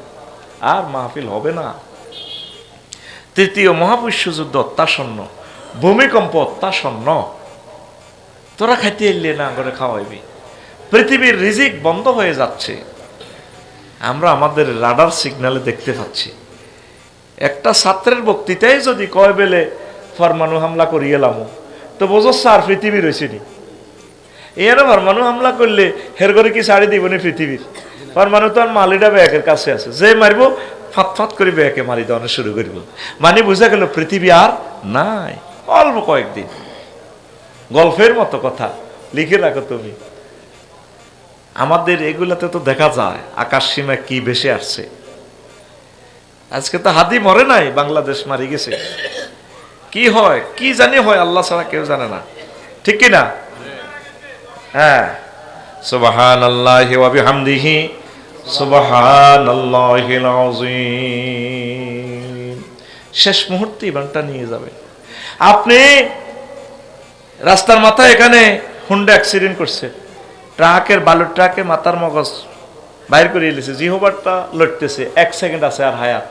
আর মাহফিল হবে না। তৃতীয় মহাবিশ্বযুদ্ধ অত্যাসন্ন, ভূমিকম্প অত্যাসন্ন, তোরা খাইতে এলে না করে খাওয়াইবি। পৃথিবীর রিজিক বন্ধ হয়ে যাচ্ছে, আমরা আমাদের রাডার সিগন্যালে দেখতে পাচ্ছি। একটা ছাত্রের বক্তৃতায় যদি কয় বেলে পরমাণু হামলা করিয়ে এলাম, তো বোঝো আর পৃথিবী রয়েছে নি। এর পরমাণু হামলা করলে হের করে কি ছাড়ি দিব নি পৃথিবীর? পরমাণু তো আর মালিটা ব্যাকের কাছে আছে, যে মারবো ফাত করে ব্যাকে মারি দেওয়ানো শুরু করব। মানে বুঝা গেল পৃথিবী আর নাই, অল্প কয়েকদিন। গল্পের মতো কথা, লিখে রাখো তুমি। আমাদের এগুলাতে তো দেখা যায় আকাশ সীমা কি ভেসে আসছে। আজকে তো হাদি মরে নাই, বাংলাদেশ মারি গেছে। কি হয় কি জানি হয়, আল্লাহ ছাড়া কেউ জানে না, ঠিক কি না? হ্যাঁ, সুবহানাল্লাহি ওয়া বিহামদিহি সুবহানাল্লাহিল আযীম। শেষ মুহূর্তে ইমানটা নিয়ে যাবে। আপনি রাস্তার মাথায় এখানে হুন্ডা অ্যাক্সিডেন্ট করছে, ট্রাকের বালুর ট্রাকে মাথার মগজ বাইর করে এলেছে, জিহবারটা লড়তেছে, 1 সেকেন্ড আছে আর হায়াত।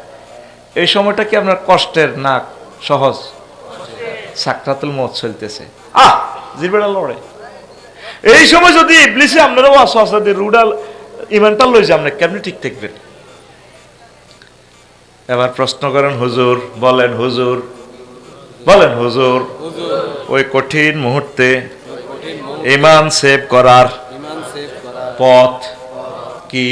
এই সময়টা কি আপনার কষ্টের না সহজ? সাকরাতুল মউত চলতেছে, জিরবেড়া লড়ে। এই সময় যদি ইবলিসে আপনারাও ওয়াসওয়াসা দিয়ে রুডাল ইমানটা লই যে আপনি কেমনি ঠিক থাকবেন? এবার প্রশ্ন করেন, হুজুর বলেন, হুজুর বলেন, হুজুর ওই কঠিন মুহূর্তে ইমান সেভ করার পথ কি?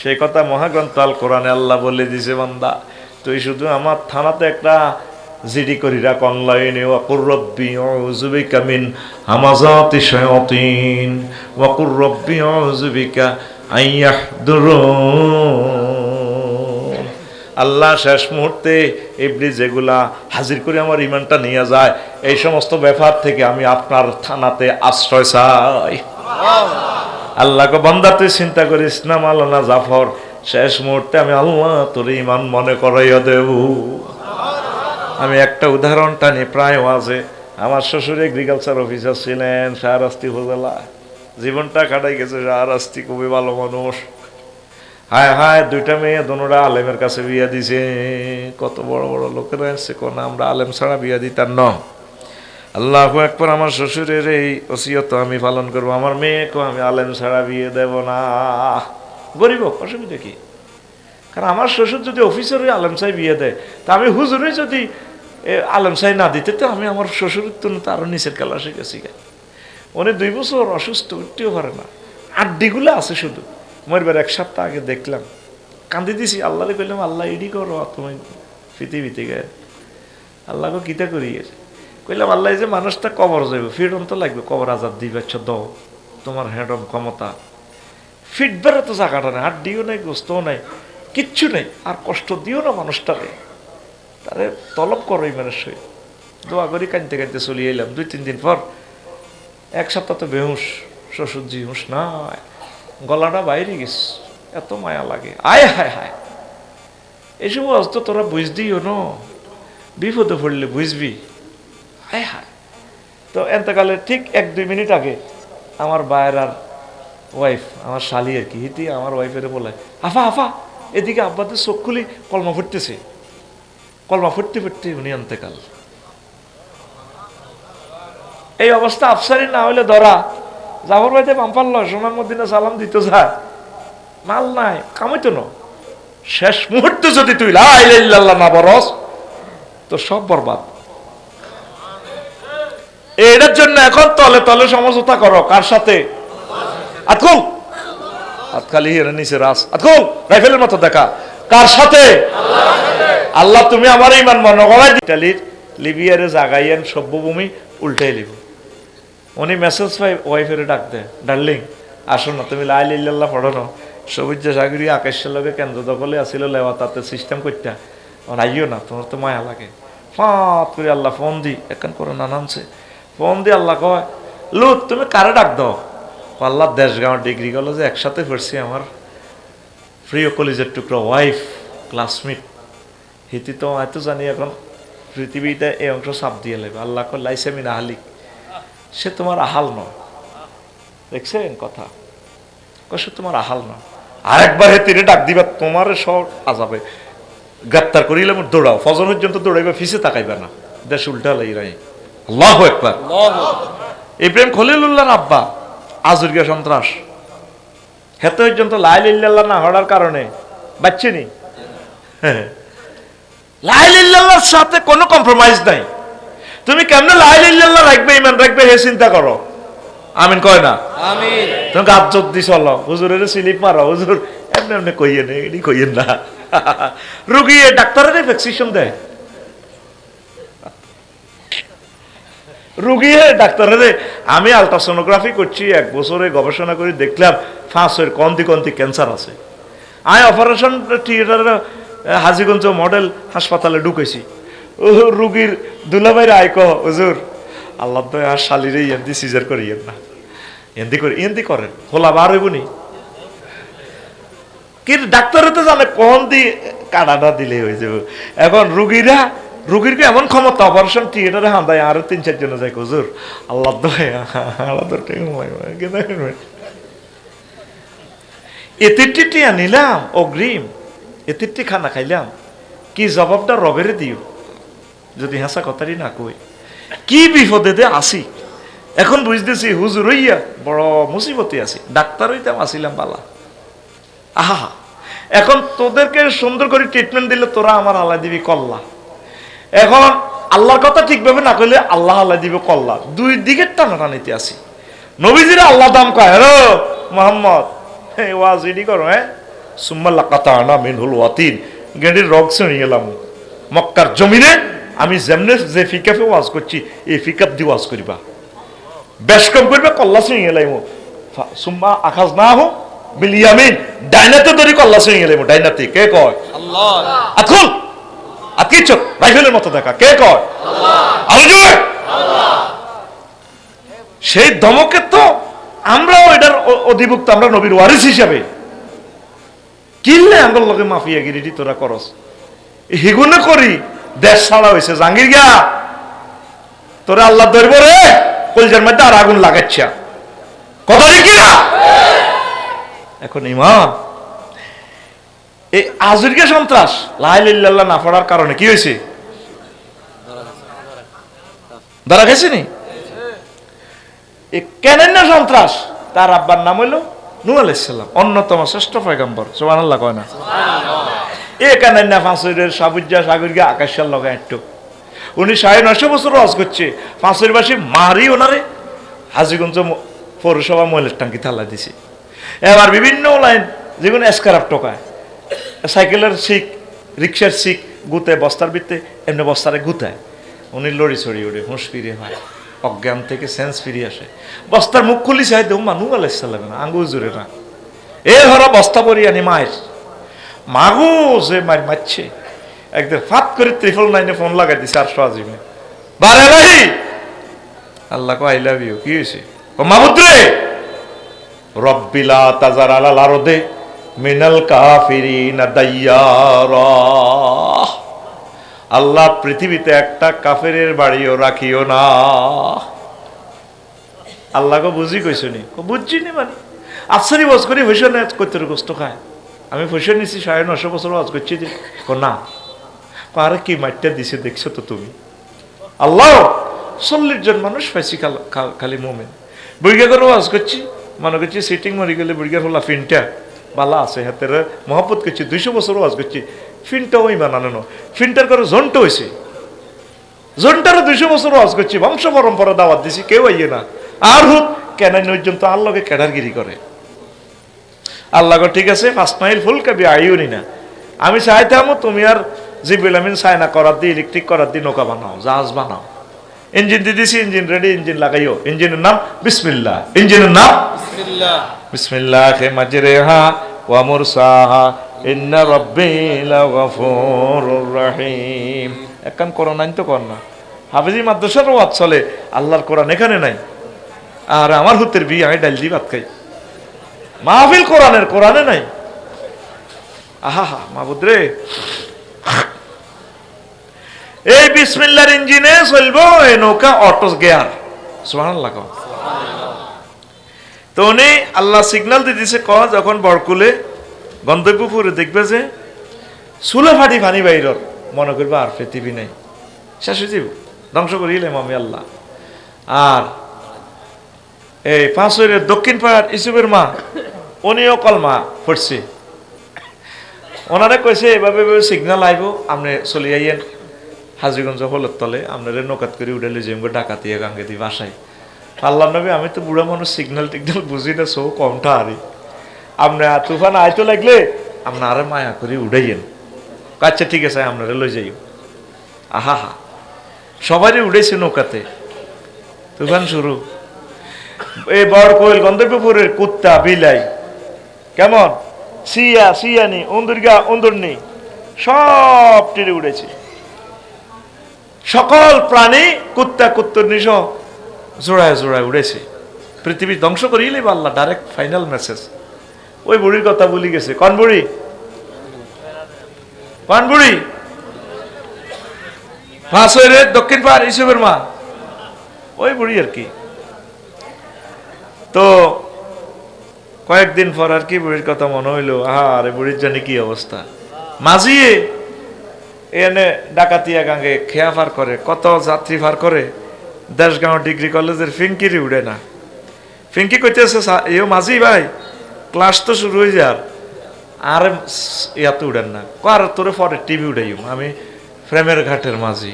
সেই কথা মহাগ্রন্থ আল কোরআনে আল্লাহ বলে দিছে, বান্দা তুই শুধু আমার থানাতে একটা জিডি করি রাখ অনলাইনে, ওয়াকুর রব্বি আউযু বিকা মিন হামাযাতি শায়াতিন ওয়াকুর রব্বি আউযু বিকা আইয়াহদুরুন। আল্লাহ শেষ মুহূর্তে ইবলিস যেগুলা হাজির করে আমার ইমানটা নিয়ে যায়, এই সমস্ত ব্যাপার থেকে আমি আপনার থানাতে আশ্রয় চাই। আল্লাহকে বান্দা তুই চিন্তা করিস না মাওলানা জাফর, শেষ মুহূর্তে আমি আল্লাহ তোর ইমান মনে করাইয়া দেব। আমি একটা উদাহরণ টানি, প্রায় ওয়াজে। আমার শ্বশুর এগ্রিকালচার অফিসার ছিলেন শাহরাস্তি উপজেলা, জীবনটা কাটাই গেছে শাহরাস্তি, খুবই ভালো মানুষ। হায় হায়, 2টা মেয়ে, দোনোটা আলেমের কাছে বিয়া দিছে। কত বড় বড় লোকেরা এসছে, কোন আমরা আলেম ছাড়া বিয়া দিতাম না। আল্লাহু আকবার। আমার শ্বশুরের এই ওসিয়ত আমি পালন করবো, আমার মেয়েকেও আমি আলেম ছাড়া বিয়ে দেব না। গরিব হোক, অসুবিধা কি? কারণ আমার শ্বশুর যদি অফিসার হয়ে আলেম সাহেব বিয়ে দেয়, তা আমি হুজুরে যদি আলেম সাহেব না দিতে, তো আমি আমার শ্বশুরের তো আরো নিচের খেলা শিখেছি। উনি 2 বছর অসুস্থ, উঠতেও পারে না, আড্ডিগুলো আছে শুধু। মরবার 1 সপ্তাহ আগে দেখলাম, কান্দি দিছি, আল্লাহরে কইলাম, আল্লাহ এডি করো তুমি পৃথিবীতে গে। আল্লাহকে কিতা করিয়েছে? কইলাম, আল্লাহ যে মানুষটা কবর যাবে, ফিরন তো লাগবে, কবর আজাদ দিবে, আচ্ছা দাও তোমার হ্যান্ডম ক্ষমতা। ফিটবারে তো জায়গাটা নেই, হাড্ডিও নেই, গোস্তও নাই, কিচ্ছু নেই, আর কষ্ট দিও না মানুষটারে, তারে তলব করো ইমানের সহিত। দোয়া করি কাঁদতে কাঁদতে চলিয়ে এলাম। 2-3 দিন পর 1 সপ্তাহ তো বেহুশ, শ্বশুরজি হুঁশ নাই, গলাটা বাইরে গেছে, এত মায়া লাগে। আয় হায় হায়, এইসব অস্ত তোরা বুঝদিও ন, বিপদে পড়লে বুঝবি। হায় হায়। তো এন্তকালের ঠিক 1-2 মিনিট আগে আমার বায়ের আর ওয়াইফ, আমার শালি আর কি, হিতি আমার ওয়াইফের বলে, আফা আফা এদিকে আব্বাদের চোখ খুলি কলমা ফুটতেছে। কলমা ফুটতে ফুটতে উনি এন্তকাল। এই অবস্থা আফসারি না হইলে ধরা, জাফর ভাইতে পাম্পার লয়, সোনার মদিনা সালাম দিতে যায়, মাল নাই, কামাইতো না। শেষ মুহূর্তে যদি তুই লা ইলাহা ইল্লাল্লাহ না বরস, তো সব বরবাদ। এটার জন্য এখন তলে তলে সমঝোতা করো, কার সাথে? আতকুল আতকালি এর নিচে রাস, আতকুল রাইফেলের মতো দেখা, কার সাথে? আল্লাহ তুমি আমার ইমান মনে করাই। ইতালির লিবিয়ারে জাগাইয়েন সভ্যভূমি উল্টাই লিব। উনি মেসেজ পাই ওয়াইফের ডাক দেয়, ডার্লিং আসো না, তুমি লা ইলাহা ইল্লাল্লাহ পড়ো না, সবুজ সাগরী আকাশের লগে কেন্দ্র দখলে আসিল লেওয়া তাতে সিস্টেম করতে আইও না, তোমার তো মায়া লাগে। ফাঁত করে আল্লাহ ফোন দি এখন করে না নামছে, ফোন দি আল্লাহ কয় লুত তুমি কারে ডাক দাও? আল্লাহ দেশগাঁও ডিগ্রি কলেজে একসাথে পড়ছি, আমার প্রিয় কলেজের টুকরো ওয়াইফ ক্লাসমেট, হিতি তো হয়তো জানি এখন পৃথিবীতে এই অংশ চাপ দিয়ে লাগবে। আল্লাহ কয় লাইসে মিন আহালিক, সে তোমার আহাল নয়। দেখছেন কথা, সে তোমার আহাল নয়। আরেকবার হে তীরে ডাক দিবা, তোমার সব আজাবে গ্রেপ্তার করিলে দৌড়াও, ফজর পর্যন্ত দৌড়াইবা, ফিসে তাকাইবা না, দেশ উল্টা লাইরাই। আল্লাহু আকবার। ইব্রাহিম খলিলুল্লাহর আব্বা আজুরগা সন্ত্রাস, হেতে পর্যন্ত লা ইলাহা ইল্লাল্লাহ না হওয়ার কারণে বাচ্চেনি। লা ইলাহা ইল্লাল্লাহর সাথে কোনো কম্প্রোমাইজ নাই। তুমি কেমনে লা ইলাহা ইল্লাল্লাহ রাখবে, ঈমান রাখবে, হে চিন্তা করো। আমিন কয় না? আমিন। তুমি গাজ্জত দি চলো, হুজুরের স্লিপ মারো, হুজুর এমনি এমনি কইয়েন, এডি কইয়েন না। রোগী ডাক্তারের ভ্যাকসিনেশন দেয়, রুগী ডাক্তারের। আমি আলট্রাসোনোগ্রাফি করছি, 1 বছরে গবেষণা করে দেখলাম ফাঁসের কন্তি কন্তি ক্যান্সার আছে। আমি অপারেশন থিয়েটারে হাজিগঞ্জ মডেল হাসপাতালে ঢুকেছি, রুগীর দুলাভাইরা আইক হুজুর আল্লাহ তো আর শালিরে এন্দি সিজার করি না, এন্দি করেন খোলা বার হইব নি, কিন্তু ডাক্তারে তো জানে কোন দি কাটাটা দিলে হয়ে যাবে। এখন রুগীর এমন ক্ষমতা, অপারেশন থিয়েটারে হাঁদায় আরো 3-4 জন যায়, হুজুর আল্লাহ এতিরটি আনিলাম অগ্রিম, এতিরটি খানা খাইলাম, কি জবাবটা রবেরে দিও যদি হাসা কথাটি না কই। কি বিপদে দে আসি, এখন বুঝতেছি হুজুর হইয়া বড় মুসিবতে আছি, ডাক্তার হইতাম আসিলাম বালা। আহা, এখন তোদেরকে সুন্দর করে ট্রিটমেন্ট দিলে তোরা আমার আল্লাহ দিবি কল্লা। এখন আল্লাহর কথা ঠিকভাবে না কইলে আল্লাহ আল্লাহ দিবে কল্লা। দুই দিকের টানাটানিতে আছি। নবীজিরা আল্লাহ দাম কয়, হ্যালো মোহাম্মদ ওয়াজ রেডি করো, সুম্মাল্লা কাতানা মিনহুল ওয়াতিন, গেঁড়ির রগ ছিঁড়ে গেলাম মক্কার জমিনে। আমি যেমনে যে ফিকাফে ওয়াজ করছি এই ফিকাপ দিয়ে ওয়াজ করিবা, বেশ কম করবে, কল্লা ছিঁড়ে গেলাম। সুম্মা আখাজ না হোক বিলিয়ামিন, ডাইনাতে ধরি কল্লা ছিঁড়ে গেলাম। ডাইনাতে কে কয়? আল্লাহ। আকুল আকিছ রাইফেলের মতো দেখা, কে কয়? আল্লাহ। সেই ধমকে তো আমরাও এটার অধিভুক্ত, আমরা নবীর ওয়ারিস হিসাবে কিনলে আঙ্গল লগে মাফিয়াগিরি তোরা করস, হিগুনে করি দেশ ছাড়া হয়েছে। জাঙ্গির গা তোরা আল্লাহ ধরব রে, কলজার মধ্যে আর আগুন লাগাচ্ছা, কথা ঠিক না? এখন ইমাম এই আজুরকে সন্ত্রাস লা ইলাহা ইল্লাল্লাহ না পড়ার কারণে কি হয়েছে? ধরা গেছে নি? কেন না সন্ত্রাস? তার আব্বার নাম হইল নূহ আলাইহিস সালাম, অন্যতম শ্রেষ্ঠ পয়গম্বর। সুবহানাল্লাহ কয় না? এ কেন না ফাঁসুরের সাবুজ্জা সাগরকে আকাশের লগা একটু, উনি 950 বছর ওয়াজ করছে, ফাঁসুরবাসী মারি ওনারে হাজীগঞ্জ পৌরসভা মহিলার টাঙ্কি থালা দিছে। এবার বিভিন্ন লাইন যেগুলো এসকারাপ টোকায়, সাইকেলের শিখ, রিক্সার শিখ গুতে বস্তার ভিত্তে এমনি বস্তারে গুতায়, উনি লড়ি ছড়ি উঠে হুঁশ ফিরে হয়, অজ্ঞান থেকে সেন্স ফিরিয়ে আসে। বস্তার মুখ খুলি চাই দেও মানুষ আলাইহিস সালাম না, আঙ্গুল জুড়ে না, এ হরা বস্তা পরি আনি মায়ের মাগো যে মার মারছে। একদিন ফাত করে 999 ফোন লাগাই দিছে, আর সাজিমে বারে ভাই আল্লাহ কো আই লাভ ইউ। কি হয়েছে? ও মাহমুদ রে, রব্বিলা তাজার আলাল আরদে মিনাল কাফিরিনা দাইয়ারা, আল্লাহ পৃথিবীতে একটা কাফেরের বাড়িও রাখিও না। আল্লাহ কো বুঝি কইছো নি? বুঝছি নি মানে আফসারি ওয়াজ করি হইছে না, কত কষ্ট খায়। আমি পয়সা নিছি 950 বছর ওয়াজ করছি যে না আরে কি মাইটটা দিছে দেখছো তো তুমি। আল্লাহ 40 জন মানুষ পাইছি খালি মোমেন, বুড়িগা করে ওয়াজ করছি, মনে করছি সিটিং মরি গেলে বুড়িগার হলা ফিনটা বালা আছে হাতের মহব্বত করছি। 200 বছর ওয়াজ করছি, ফিনটা ওই বানানো, ফিনটার করে জন্ট হয়েছে, জন্টারও 200 বছর ওয়াজ করছি, বংশ পরম্পরা দাওয়াত দিছি, কেউ আইয়ে না। আর হুক কেন পর্যন্ত আল্লাহকে কেডারগিরি করে। আল্লাহ ঠিক আছে, ফার্স্ট মাইল ফুল কাবি আইউনি না, আমি চাইতাম তুমি আর জিবরিল আমিন চায়না করার দিয়ে ইলেকট্রিক করার দিয়ে নৌকা বানাও, জাহাজ বানাও। ইঞ্জিন দিয়ে দিছি, ইঞ্জিন রেডি, ইঞ্জিন লাগাইও। ইঞ্জিনের নাম বিসমিল্লাহ, ইঞ্জিনের নাম বিসমিল্লাহ, বিসমিল্লাহ হে মাজরেহা ওয়া মুরসাহা ইন্না রাব্বি লাগাফুরুর রহিম। একখান কোরআন আইন তো কর না, হাফেজি মাদ্রাসার ওয়াজ চলে, আল্লাহর কোরআন এখানে নাই। আর আমার হুতের বিয়ে আমি ডাল দি ভাত খাই, মাহফিল কোরআনের, কোরআনে নাই। আহা হা মাহবুদ রে, এই বিসমিল্লাহর ইঞ্জিনে চলবো এই নৌকা অটো গিয়ার, সুবহানাল্লাহ। তো উনি আল্লাহ সিগন্যাল দিয়ে দিছে, যখন বরকুলে গন্তব্যপুরে দেখবে যে চুলে ফাটি পানি বাইরর, মনে করবে আর পৃথিবী নেই, শেষ হয়ে যাব, ধ্বংস করিলাম আমি আল্লাহ। আর এই পাঁচরের দক্ষিণ পাড়ার ইসুফের মা, উনিও কলমা পড়ছে, ওনারে কইছে এভাবে সিগন্যাল আইব, আপনি চলে আইয়েন হাজিগঞ্জ হলের তলে, আপনারা নৌকাত করে উঠালে যে ডাকাতিয়া গাঙ্গে দি বাসায়। আল্লাহ নবী, আমি তো বুড়া মানুষ, সিগন্যাল টিগন্যাল বুঝি না, সৌ কমটা আরে, আপনার তুফান আইতো লাগলে আপনারা মায়া করে উঠাইয়েন। আচ্ছা ঠিক আছে, আপনারা লই যাই। আহা হা, সবারই উঠেছে নৌকাতে, তুফান শুরু। এই বরকোয়েল গন্তব্যপুরের কুত্তা বিলাই কেমন সিয়া সিয়ানি উন্দুরগা উন্দুরনি সব টেনে উঠেছে, সকল প্রাণী কুত্তা কুত্তরনি সহ জোড়ায় জোড়ায় উড়েছে। পৃথিবী ধ্বংস করিলেই আল্লাহ ডাইরেক্ট ফাইনাল মেসেজ। ওই বুড়ির কথা বলি গেছে, কোন বুড়ি? কোন বুড়ি? পাঁচরের দক্ষিণ পাড় ইসুফের মা, ওই বুড়ি আর কি। তো কয়েকদিন পর আর কি বুড়ির কথা মনে হইলো, আরে বুড়ির জানি কি অবস্থা। মাঝিয়ে এনে ডাকাতিয়া গাঙ্গে খেয়া ফার করে, কত যাত্রী ফার করে, দেশগাঁও ডিগ্রি কলেজের ফিঙ্কিরই উড়ে না। ফিঙ্কি কইতেছে, ইও মাঝি ভাই ক্লাস তো শুরু হয়ে যার, আর ইয়াতে উড়েন না, আর তোরে পরে টিভি উঠাইম, আমি ফ্রেমের ঘাটের মাঝি।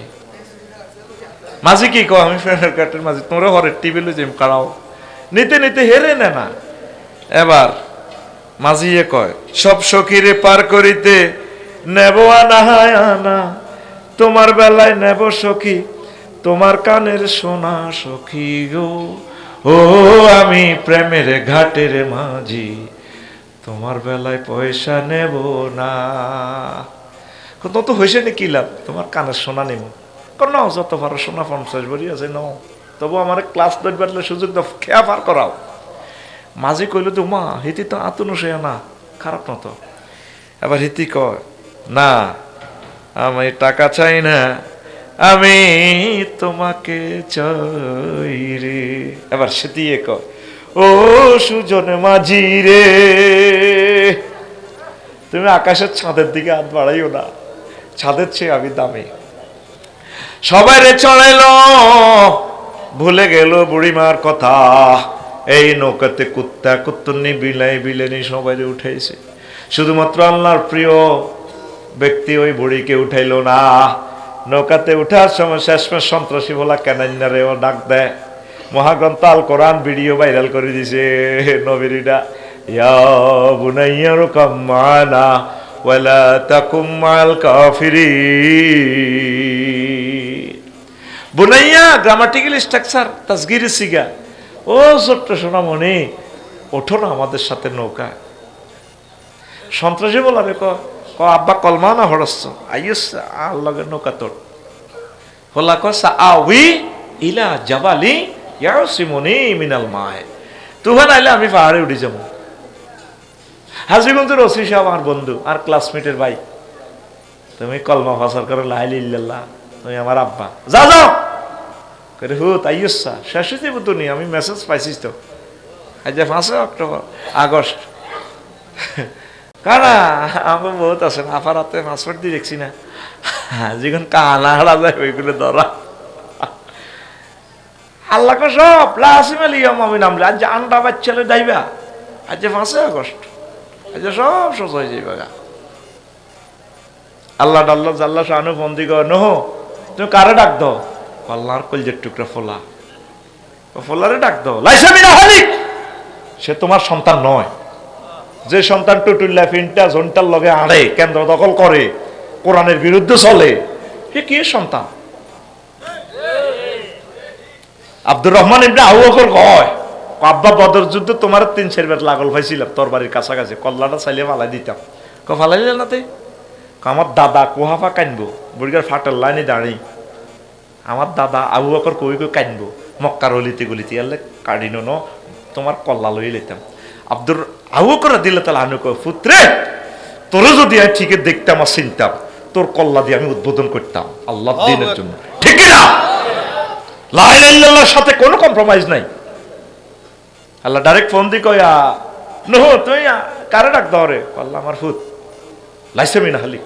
মাঝি কি কো, আমি ফ্রেমের ঘাটের মাঝি, তোরে হরের টিভি লই যাইম কাড়াও। নিতে নিতে হেরে নে না। এবার মাঝিয়ে কয়, সব সখীরে পার করিতে নেব আনা, তোমার বেলায় নেব সখী তোমার কানের সোনা সখী গো, ও আমি প্রেমের ঘাটের মাঝি, তোমার বেলায় পয়সা নেব না। তত হয়েছে নি কি লাভ, তোমার কানের সোনা নেব, নাও যত পারো সোনা 50 ভরি আছে নাও, তবু আমার ক্লাস ধরবার সুযোগ দাও, খেয়া পার করাও। মাঝি কইল তো মা হিতি তো আতুনো সে না, খারাপ না তো। এবার হিতি কয়, না আমি টাকা চাই না, আমি তোমাকে চাই রে। এবার সেতিয়ে কয়, ও সুজন মাঝি রে, তুমি আকাশের ছাদের দিকে হাত বাড়াইও না, ছাদের চেয়ে আমি দামি। সবাই রে চড়াইল, ভুলে গেল বুড়িমার কথা। এই নৌকাতে কুত্তা কুত্তনি বিলাই বিলেনি সবাই উঠেছে, শুধুমাত্র আল্লাহর প্রিয় ব্যক্তি ওই বুড়িকে উঠাইল না। নৌকাতে উঠার সময় শেষমেশ সন্ত্রাসী বলা কেনাইনারে ও ডাক দেয়। মহাগ্রন্থ আল কোরআন ভিডিও ভাইরাল করে দিছে নবীরা, ইয়া বুনাইয়া রুকাম মানা ওয়ালা তাকুম মাল কাফিরিন। বুনাইয়া গ্রামাটিক্যাল স্ট্রাকচার তাসগীর সিগা, ও ছোট্ট সোনামণি ওঠো না আমাদের সাথে নৌকা। সন্ত্রাসী বলা রে ক আব্বা কলমা না হরস্ত আইস আল্লাহর নৌকা তোর হলা ক সাআউই ইলা জাবালি ইয়াসিমুনি মিনাল মায়। তুফান আইলে আমি পাহাড়ে উঠে যাবো। হাজীগঞ্জের ওসি সাহেব আমার বন্ধু আর ক্লাসমেটের ভাই, তুমি কলমা ফাসার করে লা ইলাহা ইল্লাল্লাহ, তুমি আমার আব্বা, যা যাও করে হু তাইসা শেষ হয়ে যাবো তো নি। আমি মেসেজ পাইছিস তো আজ 5 অক্টোবর আগস্ট, কারা আমার বহুত আছে না, আপার হাতে পাসপোর্ট দিয়ে দেখছি না, যখন কানা হারা যায় ওইগুলো ধরা। আল্লাহকে সব লাসিম আলিয়াম আমি নামলে আজ আন্ডা বাচ্চালে যাইবা, আজ 5 আগস্ট, আজ সব সোজা হয়ে যাইবা গা। আল্লাহ আল্লাহ জাল্লা শাহানু বন্দি কর, নহ তুমি কারে ডাক দাও, আল্লাহর কলজের টুকরা ফোলা, ফোলারে ডাক দাও, লাইসামিনা হালিক, সে তোমার সন্তান নয়। যে সন্তান টুটুল্লা ফিনটা জনটার লগে আড়ে কেন্দ্র দখল করে কোরআনের বিরুদ্ধে চলে, সে কি সন্তান? আব্দুর রহমান ইবনে আবু বকর কয়, আব্বা বদর যুদ্ধ তোমার 3-4 বার লাগল পাইছিলাম তোর বাড়ির কাছাকাছি, কল্লাটা চাইলে ফালাই দিতাম। ফালাইলে না তে আমার দাদা কোহাফা কানবো বুড়িগার ফাটার লাইনে দাঁড়ি, আমার দাদা আবু বকর কই কই কানবো মক্কার অলিতে গলিতে এলে কাটিনো ন তোমার কল্লা লই লইতাম। আব্দুর আবু বকর দিলে তাহলে আমি কই পুত্রে তোরে যদি আমি ঠিক দেখতাম আর চিনতাম তোর কল্লা দিয়ে আমি উদ্বোধন করতাম আল্লাহর দ্বীনের জন্য, ঠিক না? লা ইলাহা ইল্লাল্লাহর সাথে কোনো কম্প্রোমাইজ নাই। আল্লাহ ডাইরেক্ট ফোন দি কয়া নহ তুই কারে ডাক দাও রে, আল্লাহ আমার ফুত লাইসেমি না হালি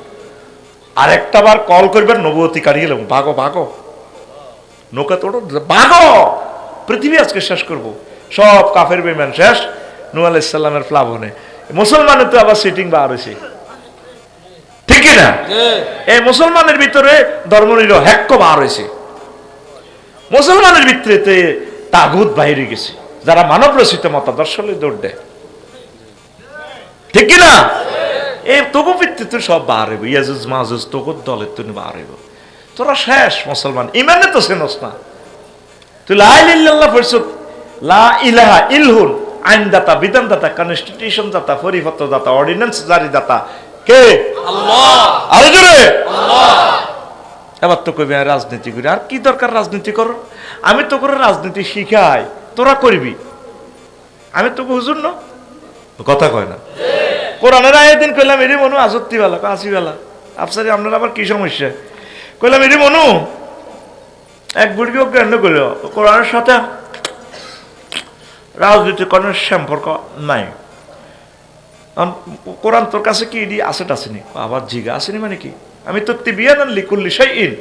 আর একটা বার কল করবেন নবুয়তি কারিয়ে গেলাম ভাগো ভাগো নৌকা তোড়ো ভাগো, পৃথিবী আজকে শেষ করব, সব কাফের বেঈমান শেষ। নূহ আলাইহিস সালামের প্লাবনে মুসলমানের তো আবার সিটিং বার হয়েছে, ঠিক না? এই মুসলমানের ভিতরে ধর্মনিরহ হ্যাক্য বার হয়েছে, মুসলমানের ভিতরে তাগুত বাইরে গেছে, যারা মানব রচিত মতাদর্শ দৌড় দেয়, ঠিক না? এই তবু ভিত্তিতে সব বার হইব, ইয়াজুজ মাজুজ তবু দলের তুমি বার হইব। তোরা শেষ মুসলমান, ইমানে তো চেনস না তুই। লা ইলাহা ইল্লাল্লাহ পরিষদ, লা ইলাহা ইলহুন আইনদাতা, বিধানদাতা, কনস্টিটিউশন দাতা, পরিপত্র দাতা, অর্ডিন্যান্স জারি দাতা কে? আল্লাহ। আরে জোরে আল্লাহ। এবার তো কইবি রাজনীতি করি, আর কি দরকার রাজনীতি কর? আমি তো করে রাজনীতি শিখাই, তোরা করবি, আমি তো হুজুর না, কথা কয় না। কোরআনের আয়াত দিন কইলাম এরি মনু আজত্তি বেলা আসি বেলা আফসারি আপনার আবার কি সমস্যা? কইলাম এরি মনু এক বুড়িকে অজ্ঞান করল, কোরআনের সাথে রাজনীতির কোনো সম্পর্ক নাই। কোরআন তোর কাছে কি আসেট আসেনি? আবার জিগা আসেনি মানে কি? আমি তো তিবিয়ানান লিকুল্লি শাইইন,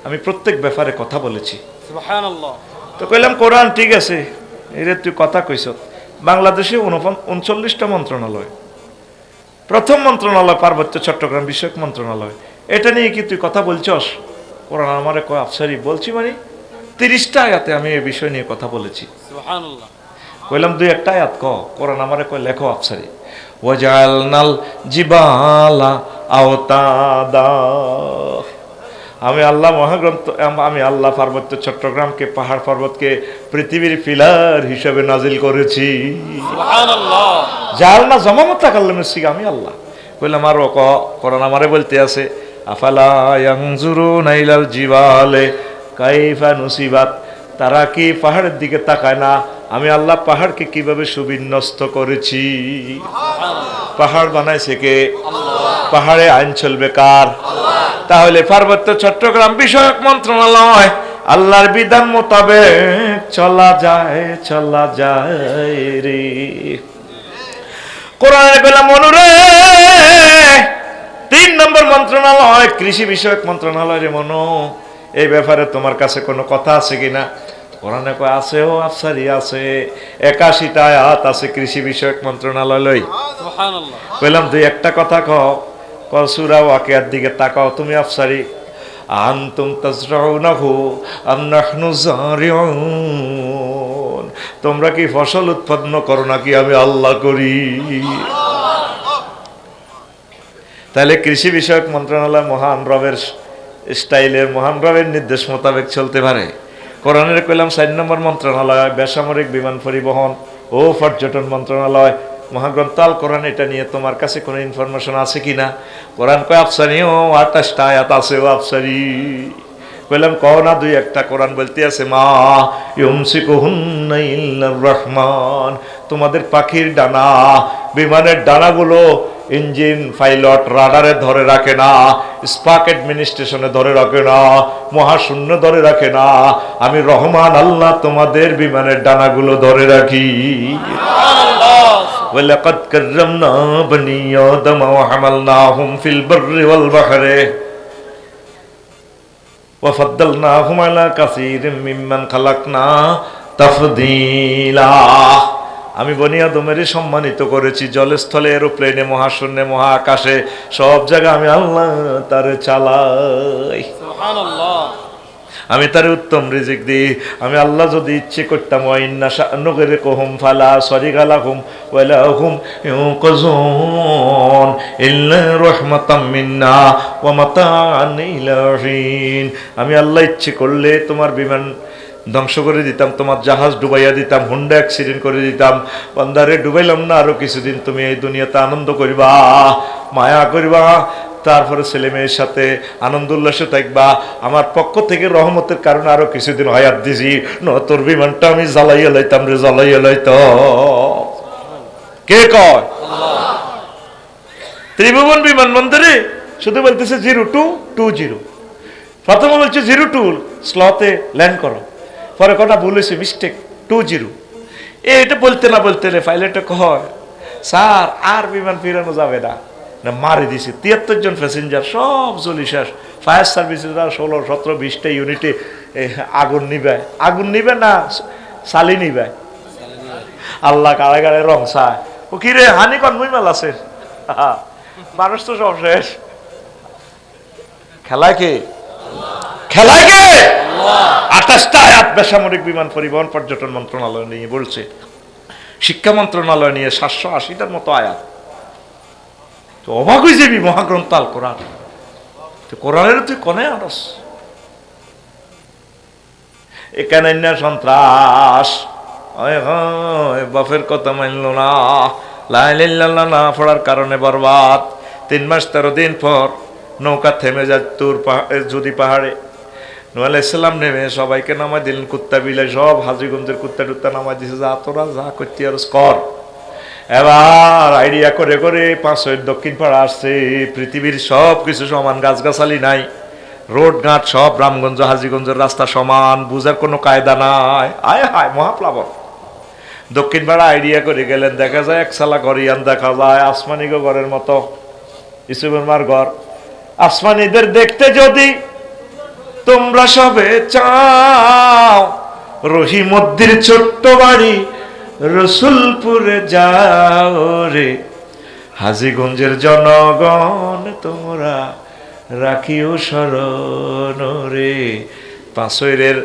আমি প্রত্যেক ব্যাপারে কথা বলেছি। সুবহানাল্লাহ। তো কইলাম কোরআন ঠিক আছে, এরে তুই কথা কইছ। বাংলাদেশে 39টা মন্ত্রণালয়, প্রথম মন্ত্রণালয় পার্বত্য চট্টগ্রাম বিষয়ক মন্ত্রণালয়, এটা নিয়ে কি তুই কথা বলছস? কোরআন আমারে কয় আফসারি বলছি মানে 30টা আয়াতে আমি এই বিষয় নিয়ে কথা বলেছি। সুবহানাল্লাহ। কইলাম 2-1টা আয়াত ক। কোরআন আমারে কয় লেখো আফসারি, ওয়াজালনাল জিবালা আওতাদা, আমি আল্লাহ মহাগ্রন্থ, আমি আল্লাহ পার্বত্য চট্টগ্রামকে, পাহাড় পর্বতকে পৃথিবীর পিলার হিসেবে নাজিল করেছি। সুবহানাল্লাহ। জালনা জামামত কাল্লামের সিগা আমি আল্লাহ। কইলাম আরো ক। কোরআন আমারে বলতে আছে আফালা ইয়ানজুরুনা ইলাল জিবালে কাইফা নুসিবাত, তারা কি পাহাড়ের দিকে তাকায় না আমি আল্লাহ পাহাড়কে কিভাবে সুবিন্যস্ত করেছি? পাহাড় বানাইছে কে? আল্লাহ। পাহাড়ে আইন চলবে কার? আল্লাহ। তাহলে পার্বত্য চট্টগ্রাম বিষয়ক মন্ত্রণালয় আল্লাহর বিধান মোতাবেক চলা যায় রে। কোরআনে বলা মনুরে 3 নম্বর মন্ত্রণালয় কৃষি বিষয়ক মন্ত্রণালয় রে মনো, এই ব্যাপারে তোমার কাছে কোনো কথা আছে কিনা? কোরআনে কয় আছে, ও আফসারি আছে, 81টা আয়াত আছে কৃষি বিষয়ক মন্ত্রণালয় লই। সুবহানাল্লাহ। কইলাম 2-1টা কথা কও। সূরা ওয়াকিয়ার দিকে তাকাও তুমি আফসারি, আনতুম তাজরাউনাহু আম নাহনু জারিউন, তোমরা কি ফসল উৎপন্ন করো নাকি আমি আল্লাহ করি? তাহলে কৃষি বিষয়ক মন্ত্রণালয় মহান রবের স্টাইলের, মহান রবের নির্দেশ মোতাবেক চলতে পারে। কোরআনের কইলাম 4 নম্বর মন্ত্রণালয় বেসামরিক বিমান পরিবহন ও পর্যটন মন্ত্রণালয়, মহাগ্রন্থ আল কোরআন এটা নিয়ে তোমার কাছে কোনো ইনফরমেশন আছে কিনা? কোরআন কয় আফসারি, ও 28টা আয়াত আছে ও আফসারি। কইলাম কও না 2-1টা। কোরআন বলতে আছে মা ইউমসিকুহুন্না ইল্লার রহমান, তোমাদের পাখির ডানা, বিমানের ডানাগুলো ইঞ্জিন, পাইলট, রাডারে ধরে রাখে না, স্পার্ক অ্যাডমিনিস্ট্রেশনে ধরে রাখে না, মহাশূন্য ধরে রাখে না, আমি রহমান আল্লাহ তোমাদের বিমানের ডানাগুলো ধরে রাখি। ওয়ালাকাদ কাররামনা বনি আদম ওয়া হামালনাহুম ফিল বাররি ওয়াল বাহরি ওয়া ফাদ্দালনাহুম আলা কাসীরিম মিম্মান খালাকনা তাফদীলা, আমি বনি আদমের সম্মানিত করেছি জলস্থলে, এরোপ্লেনে, মহাশূন্যে, মহাকাশে, সব জায়গায় আমি আল্লাহ তারে চালাই। সুবহানাল্লাহ। আমি তারে উত্তম রিজিক দিই। আমি আল্লাহ যদি ইচ্ছে করতাম ওয়াইন্না শানুগরিকুহুম ফালা সারিগা লাহুম ওয়া লাহুম ইউকাযুন ইল্লা রাহমাতাম মিন্না ওয়া মাতাআন ইলা হিন, আমি আল্লাহ ইচ্ছে করলে তোমার বিমান ধ্বংস করে দিতাম, তোমার জাহাজ ডুবাইয়া দিতাম, হুন্ডা অ্যাক্সিডেন্ট করে দিতাম। বান্দারে ডুবাইলাম না, আরো কিছুদিন তুমি এই দুনিয়াতে আনন্দ করিবা, মায়া করিবা, তারপরে ছেলে মেয়ের সাথে আনন্দ উল্লাসে থাকবা। আমার পক্ষ থেকে রহমতের কারণে আরো কিছুদিন হায়াত দিছি, তোর বিমানটা আমি জ্বালাইয়া লাইতাম রে, জ্বালাইয়া লাইতাম। কে কয়? ত্রিভুবন বিমানবন্দরে শুধু বলতেছে 0220, প্রথমে বলছে 02 স্লতে ল্যান্ড করো, পরে কটা ভুল হয়েছে, মিস্টেক 20। এটা বলতে না বলতে রে পাইলটে কয়, স্যার আর বিমান ফিরানো যাবে না, না মারি দিছে। 73 জন প্যাসেঞ্জার সব জ্বলি শেষ। ফায়ার সার্ভিসেরা 16, 17, 20টা ইউনিটে আগুন নিবায়। আগুন নিবে না সালি নিবায়, আল্লাহ কারাগারে রং চায়। ও কি রে হানি কন মুইমাল আছে, মানুষ তো সব শেষ। খেলায় কে? খেলায় কে? 28টা আয়াত বেসামরিক বিমান পরিবহন পর্যটন মন্ত্রণালয় নিয়ে বলছে, শিক্ষা মন্ত্রণালয় নিয়ে 780টার মতো আয়াত। তো অবাক হয়ে যাবি, মহাগ্রন্থ আল কোরআন, তো কোরআনের তুই কনে আরস এখানে না সন্ত্রাস, বাপের কথা মানল না, লাইল্লাহ না পড়ার কারণে বরবাদ। 3 মাস 13 দিন পর নৌকা থেমে যায় তুর যদি পাহাড়ে। নূহ আলাইহিস সালাম নেমে সবাইকে নামাই দিলেন, কুত্তা বিলাই সব হাজীগঞ্জের কুত্তা টুত্তা নামাই দিছে, যা তোরা যা করতে আর কর। এবার আইডিয়া করে করে 500 দক্ষিণ পাড়া আসছে, পৃথিবীর সব কিছু সমান, গাছগাছালি নাই, রোড ঘাট সব রামগঞ্জ হাজীগঞ্জের রাস্তা সমান, বুঝার কোনো কায়দা নাই। আয় হায় মহাপ্লাবন। দক্ষিণ পাড়া আইডিয়া করে গেলেন, দেখা যায় একসালা গরিয়ান, দেখা যায় আসমানি ঘরের মতো, ইসুবুরমার ঘর। আসমানিদের দেখতে যদি তোমরা সবে চাও, রহিমদ্দির ছোট্ট বাড়ি রসুলপুরে যাও রে, হাজীগঞ্জের জনগণ তোমরা রাখিও স্মরণ রে, পাঁচইরের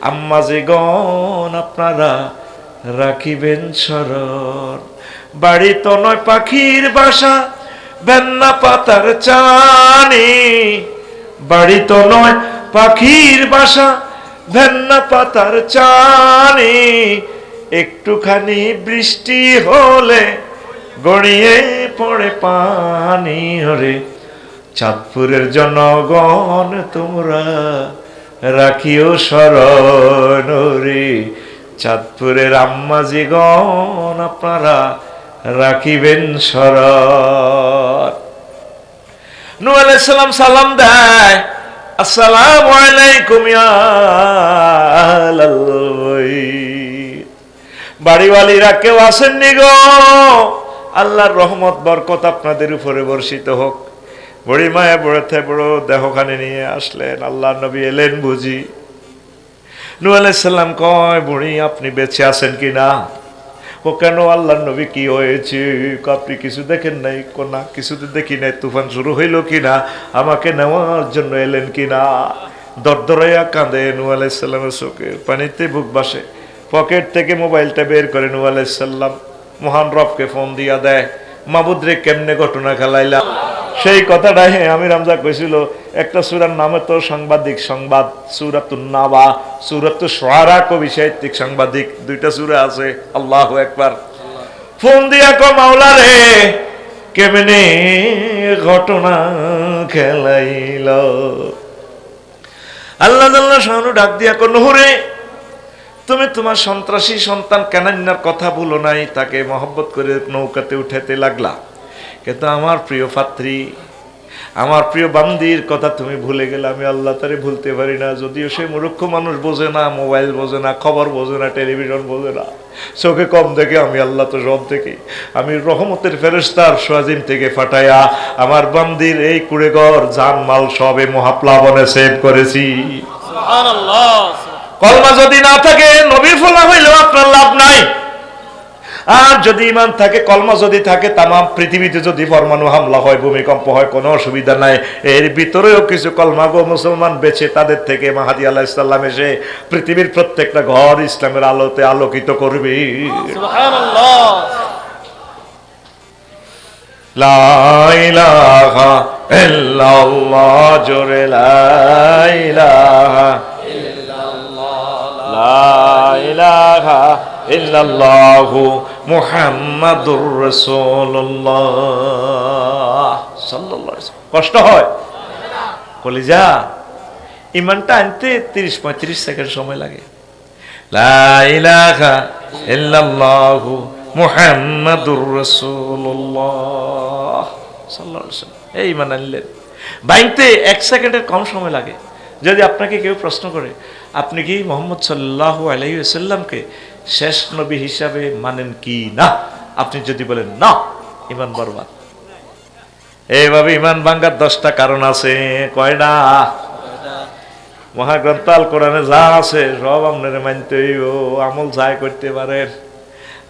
আম্মাজিগণ আপনারা রাখিবেন স্মরণ। বাড়ি তো নয় পাখির বাসা, বেন্না পাতার চানি, বাড়ি তো নয় পাখির বাসা, ভেন্না পাতার চানি, একটুখানি বৃষ্টি হলে গড়িয়ে পড়ে পানি হরে, চাঁদপুরের জনগণ তোমরা রাখিও স্মরণ রে, চাঁদপুরের আম্মাজিগণ আপনারা রাখিবেন স্মরণ। নূহ আলাইহিস সালাম সালাম দেয়, আসসালামু আলাইকুম ইয়া আহলাল বাইত। বাড়িওয়ালিরা কেউ আসেননি গো, আল্লাহর রহমত বরকত আপনাদের উপরে বর্ষিত হোক। বড়ি মায়া বড়তে বড় দেহখানে নিয়ে আসলেন, আল্লাহর নবী এলেন বুঝি। নূহ আলাইহিস সালাম কয়, বুড়ি আপনি বেঁচে আছেন কিনা? ও কেন আল্লাহর নবী কি হয়েছে? আপনি কিছু দেখেন নাই? কোনা কিছুতে দেখি নাই। তুফান শুরু হইল কিনা? আমাকে নেওয়ার জন্য এলেন কিনা? দরদরাইয়া কাঁদে। নূহ আলাইহিস সালামের চোখের পানিতে বুক বাসে। পকেট থেকে মোবাইলটা বের করে নূহ আলাইহিস সালাম মহান রবকে ফোন দিয়া দেয়, মাবুদ রে কেমনে ঘটনা খেলাইলা। সেই কথাটাই আমির হামজা কইছিল, একটা সূরার নামে তো সাংবাদিক সংবাদ, সূরাতুন নাবা, সূরাতুশ শুআরা কবি সাহিত্যিক সাংবাদিক, 2টা সূরা আছে। আল্লাহু আকবার। ফোন দিয়া কো মাওলা রে কেমনে ঘটনা খেলাইলো। আল্লাহ আল্লাহ শানু ডাক দিয়া কো নূহ রে, তুমি তোমার সন্ত্রাসী সন্তান কানান্নার কথা ভুলো নাই, তাকে মহব্বত করে নৌকাতে উঠাতে লাগলা, কিন্তু আমার প্রিয় পাত্রী, আমার প্রিয় বান্দির কথা তুমি ভুলে গেলে। আমি আল্লাহ তারে ভুলতে পারি না। যদিও সে মূর্খ মানুষ, বোঝে না, মোবাইল বোঝে না, খবর বোঝে না, টেলিভিশন বোঝে না, চোখে কম দেখে, আমি আল্লাহ তো সব দেখি। আমি রহমতের ফেরেশতার সোয়াজিম থেকে ফাটাইয়া আমার বান্দির এই কুড়েঘর জানমাল সবে মহাপ্লাবনে সেভ করেছি। সুবহানাল্লাহ। কলমা যদি না থাকে নবীর ফলা হইলেও আপনার লাভ নাই। আর যদি ঈমান থাকে, কলমা যদি থাকে, তামাম পৃথিবীতে যদি পরমাণু হামলা হয়, ভূমিকম্প হয়, কোনো অসুবিধা নাই। এর ভিতরেও কিছু কলমা গো মুসলমান বেঁচে, তাদের থেকে মাহাদি আলাইহিস সালাম এসে পৃথিবীর প্রত্যেকটা ঘর ইসলামের আলোতে আলোকিত করবে। সুবহানাল্লাহ। লা ইলাহা ইল্লাল্লাহ, জোরে লা ইলাহা ইল্লাল্লাহ, লা ইল্লাল্লাহু মুহাম্মাদুর রাসূলুল্লাহ সাল্লাল্লাহু আলাইহি ওয়াসাল্লাম। কষ্ট হয় কলিজা, ইমানটা আনতে 30-35 সেকেন্ড সময় লাগে। লা ইলাহা ইল্লাল্লাহু মুহাম্মাদুর রাসূলুল্লাহ সাল্লাল্লাহু আলাইহি ওয়াসাল্লাম, এই ইমান আনলেন। বাইতে 1 সেকেন্ডের কম সময় লাগে। যদি আপনাকে কেউ প্রশ্ন করে আপনি কি মুহাম্মদ সাল্লাল্লাহু আলাইহি ওয়াসাল্লামকে শেষ নবী হিসাবে মানেন কি না, আপনি যদি বলেন না, ইমান বরবাদ। এইভাবে ইমান ভাঙার 10টা কারণ আছে। কয়টা? মহাগ্রন্থ আল কোরআনে যা আছে সব আপনার মানতে হইব, আমল যাই করতে পারেন।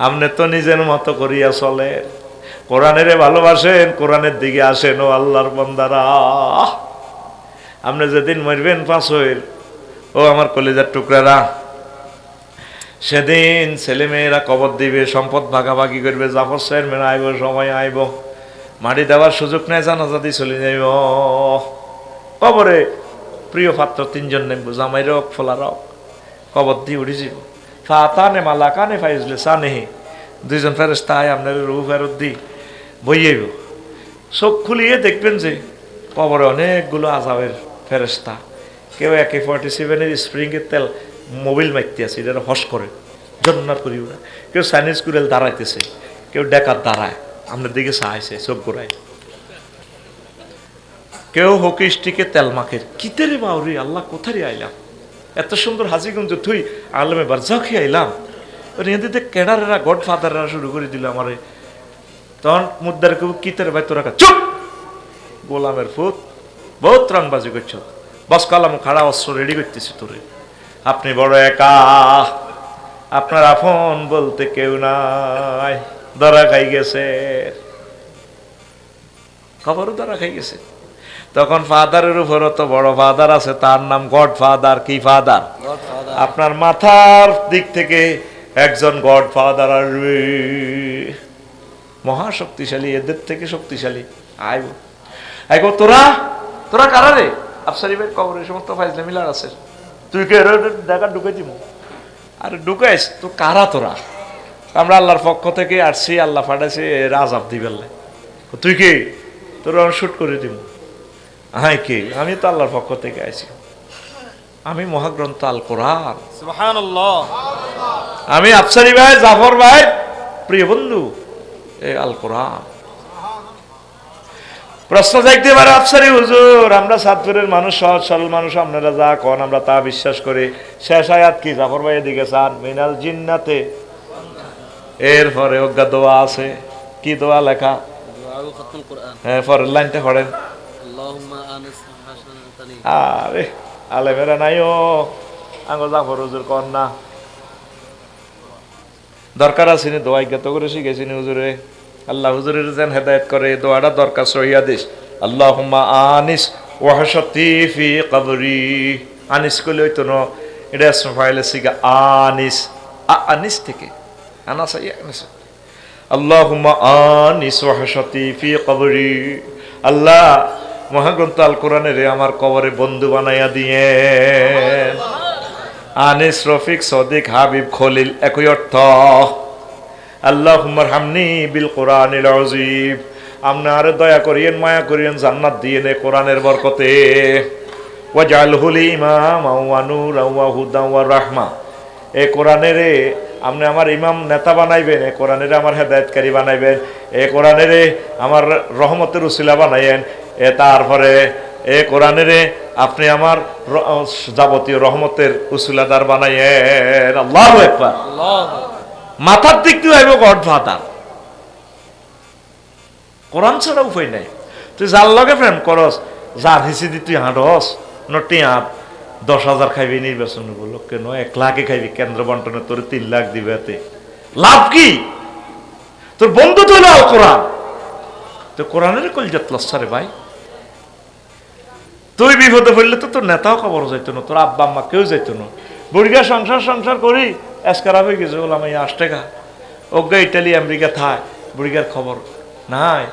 আপনি তো নিজের মতো করিয়া চলে, কোরআনের ভালোবাসেন, কোরআনের দিকে আসেন ও আল্লাহর বান্দারা। আপনি যেদিন মরবেন পাঁচ হইল, ও আমার কলিজার টুকরারা, সেদিন ছেলে মেয়েরা কবর দিবে, সম্পদ ভাগাভাগি করবে, জাফর চেয়ারম্যান আইব, সময় আইব, মাটি দেওয়ার সুযোগ নেই, জানাজা দিয়ে চলে যাইব। কবরে প্রিয় পাত্র 3জন নেব, জামাই রক ফোলা রক, কবর দিয়ে উঠে যাব। ফাতানে মালা কানে ফাইজলে সানেহি, 2জন ফেরেশতা আয় আপনার রূহ ফেরত দি বইয়েব। চোখ খুলিয়ে দেখবেন যে কবরে অনেকগুলো আজাবের ফেরেশতা। কেউ AK-47 স্প্রিংয়ের তেল মোবিল মারতে আছে, এটা হস করে জন্নার করি ওরা। কেউ চাইনিজ কুড়েল দাঁড়াইতেছে, কেউ ডেকার দাঁড়ায়, আপনার দিকে চাইছে চোখ গোড়ায়। কেউ হকি স্টিকে তেল মাখের। কিতেরে বাউরি আল্লাহ, কোথায় আইলাম? এত সুন্দর হাজিগঞ্জ থুই আলমে বারজাখি আইলাম। এদিকে কেডারেরা গড ফাদাররা শুরু করে দিল আমারে। তখন মুদ্দার কেউ কিতের ভাই তোরা চুপ, গোলামের ফুট, বহুত রংবাজি করছ, বস কালাম খাড়া অস্ত্র রেডি করতেছি তোরে। আপনি বড় একা, আপনার আপন বলতে কেউ নাই, ধরা খাই গেছে, খবরও ধরা খাই গেছে। তখন ফাদারের উপর তো বড় ফাদার আছে, তার নাম গড ফাদার। কি ফাদার? আপনার মাথার দিক থেকে একজন গড ফাদার আসবে, মহাশক্তিশালী, এদের থেকে শক্তিশালী। আইব আইব, তোরা তোরা কারা রে? আফসারি ভাই কবরের সমস্ত ফাইজলে মিলার আছে, তুই কে দেখা ঢুকে দিব? আরে ঢুকাইস তো কারা তোরা? আমরা আল্লাহর পক্ষ থেকে আসছি, আল্লাহ পাঠাইছে আযাব দিবেন। তুই কে? তোরা শুট করে দিব। হ্যাঁ কে? আমি তো আল্লাহর পক্ষ থেকে আইছি, আমি মহাগ্রন্থ আল কোরআন। সুবহানাল্লাহ। আমি আফসারি ভাই, জাফর ভাই প্রিয় বন্ধু, এই আল কোরআন। প্রশ্ন যাইতে পারে আফসারি হুজুর, আমরা সাতপুরের মানুষ, সহজ সরল মানুষ, আপনারা যা কন আমরা তা বিশ্বাস করি। শেষ আয়াত কি? জাফর ভাই এদিকে চান, মিনাল জিন্নাতে। এরপরে অজ্ঞা দোয়া আছে। কি দোয়া লেখা? হ্যাঁ, পরের লাইনটা পড়েন। আরে আলেমেরা নাই ও আঙ্গ জাফর হুজুর কন না, দরকার আছে নি দোয়া জ্ঞাত করে শিখেছি নি হুজুরে। আল্লাহ হুজুরের যেন হেদায়েত করে, দোয়াটা দরকার। সহিহ হাদিস, আল্লাহুম্মা আনিস ওয়াহশাতি ফি কবরি। আনিস কইলে হইতো না, এটা ইসমে ফাইলে সিগা আনিস, আনিস থেকে আনাস আনিস। আল্লাহুম্মা আনিস ওয়াহশাতি ফি কবরি। আল্লাহ মহাগ্রন্থ আল কোরআনে রে আমার কবরে বন্ধু বানাইয়া দিয়ে। আনিস, রফিক, সদিক, হাবিব, খলিল একই অর্থ। আল্লাহুম্মা রহমনি বিল কোরআনিল আযীম। আপনার দয়া করিয়েন, মায়া করিয়েন, জান্নাত দিয়ে নে কোরআনের বরকতে। ওয়াজআলহু লি ইমামা ওয়া নূরান ওয়া হুদান ওয়া রাহমা। এই কোরআনের আপনি আমার ইমাম, নেতা বানাইবেন, এই কোরআনের আমার হেদায়েতকারী বানাইবেন, এই কোরআনের আমার রহমতের উসিলা বানাইয়েন। তারপরে এই কোরআনের আপনি আমার যাবতীয় রহমতের উসিলাদার বানাইয়েন। আল্লাহু আকবার। মাথার দিক দিয়ে আইব গড ফাদার। কোরআন ছাড়া উপায় নাই। তুই যার লগে প্রেম করস, যার হিসি দি তুই হাঁটস, নটি হাত 10,000 খাইবি নির্বাচন উপলক্ষে, 1 লাখে খাইবি কেন্দ্র বন্টনে, তোর 3 লাখ দিবে, এতে লাভ কি? তোর বন্ধু তো হলো আল কোরআন। তো কোরআনের কলজাত লস্সারে ভাই, তুই বিপদে পড়লে তো তোর নেতাও খবর যাইতো না, তোর আব্বা আম্মা কেউ যাইতো না। বুড়িগা সংসার করি এসকারা হয়ে গেছে, বললাম এই 8 টাকা অজ্ঞা ইটালি আমেরিকা থায়, বুড়িগার খবর নাই।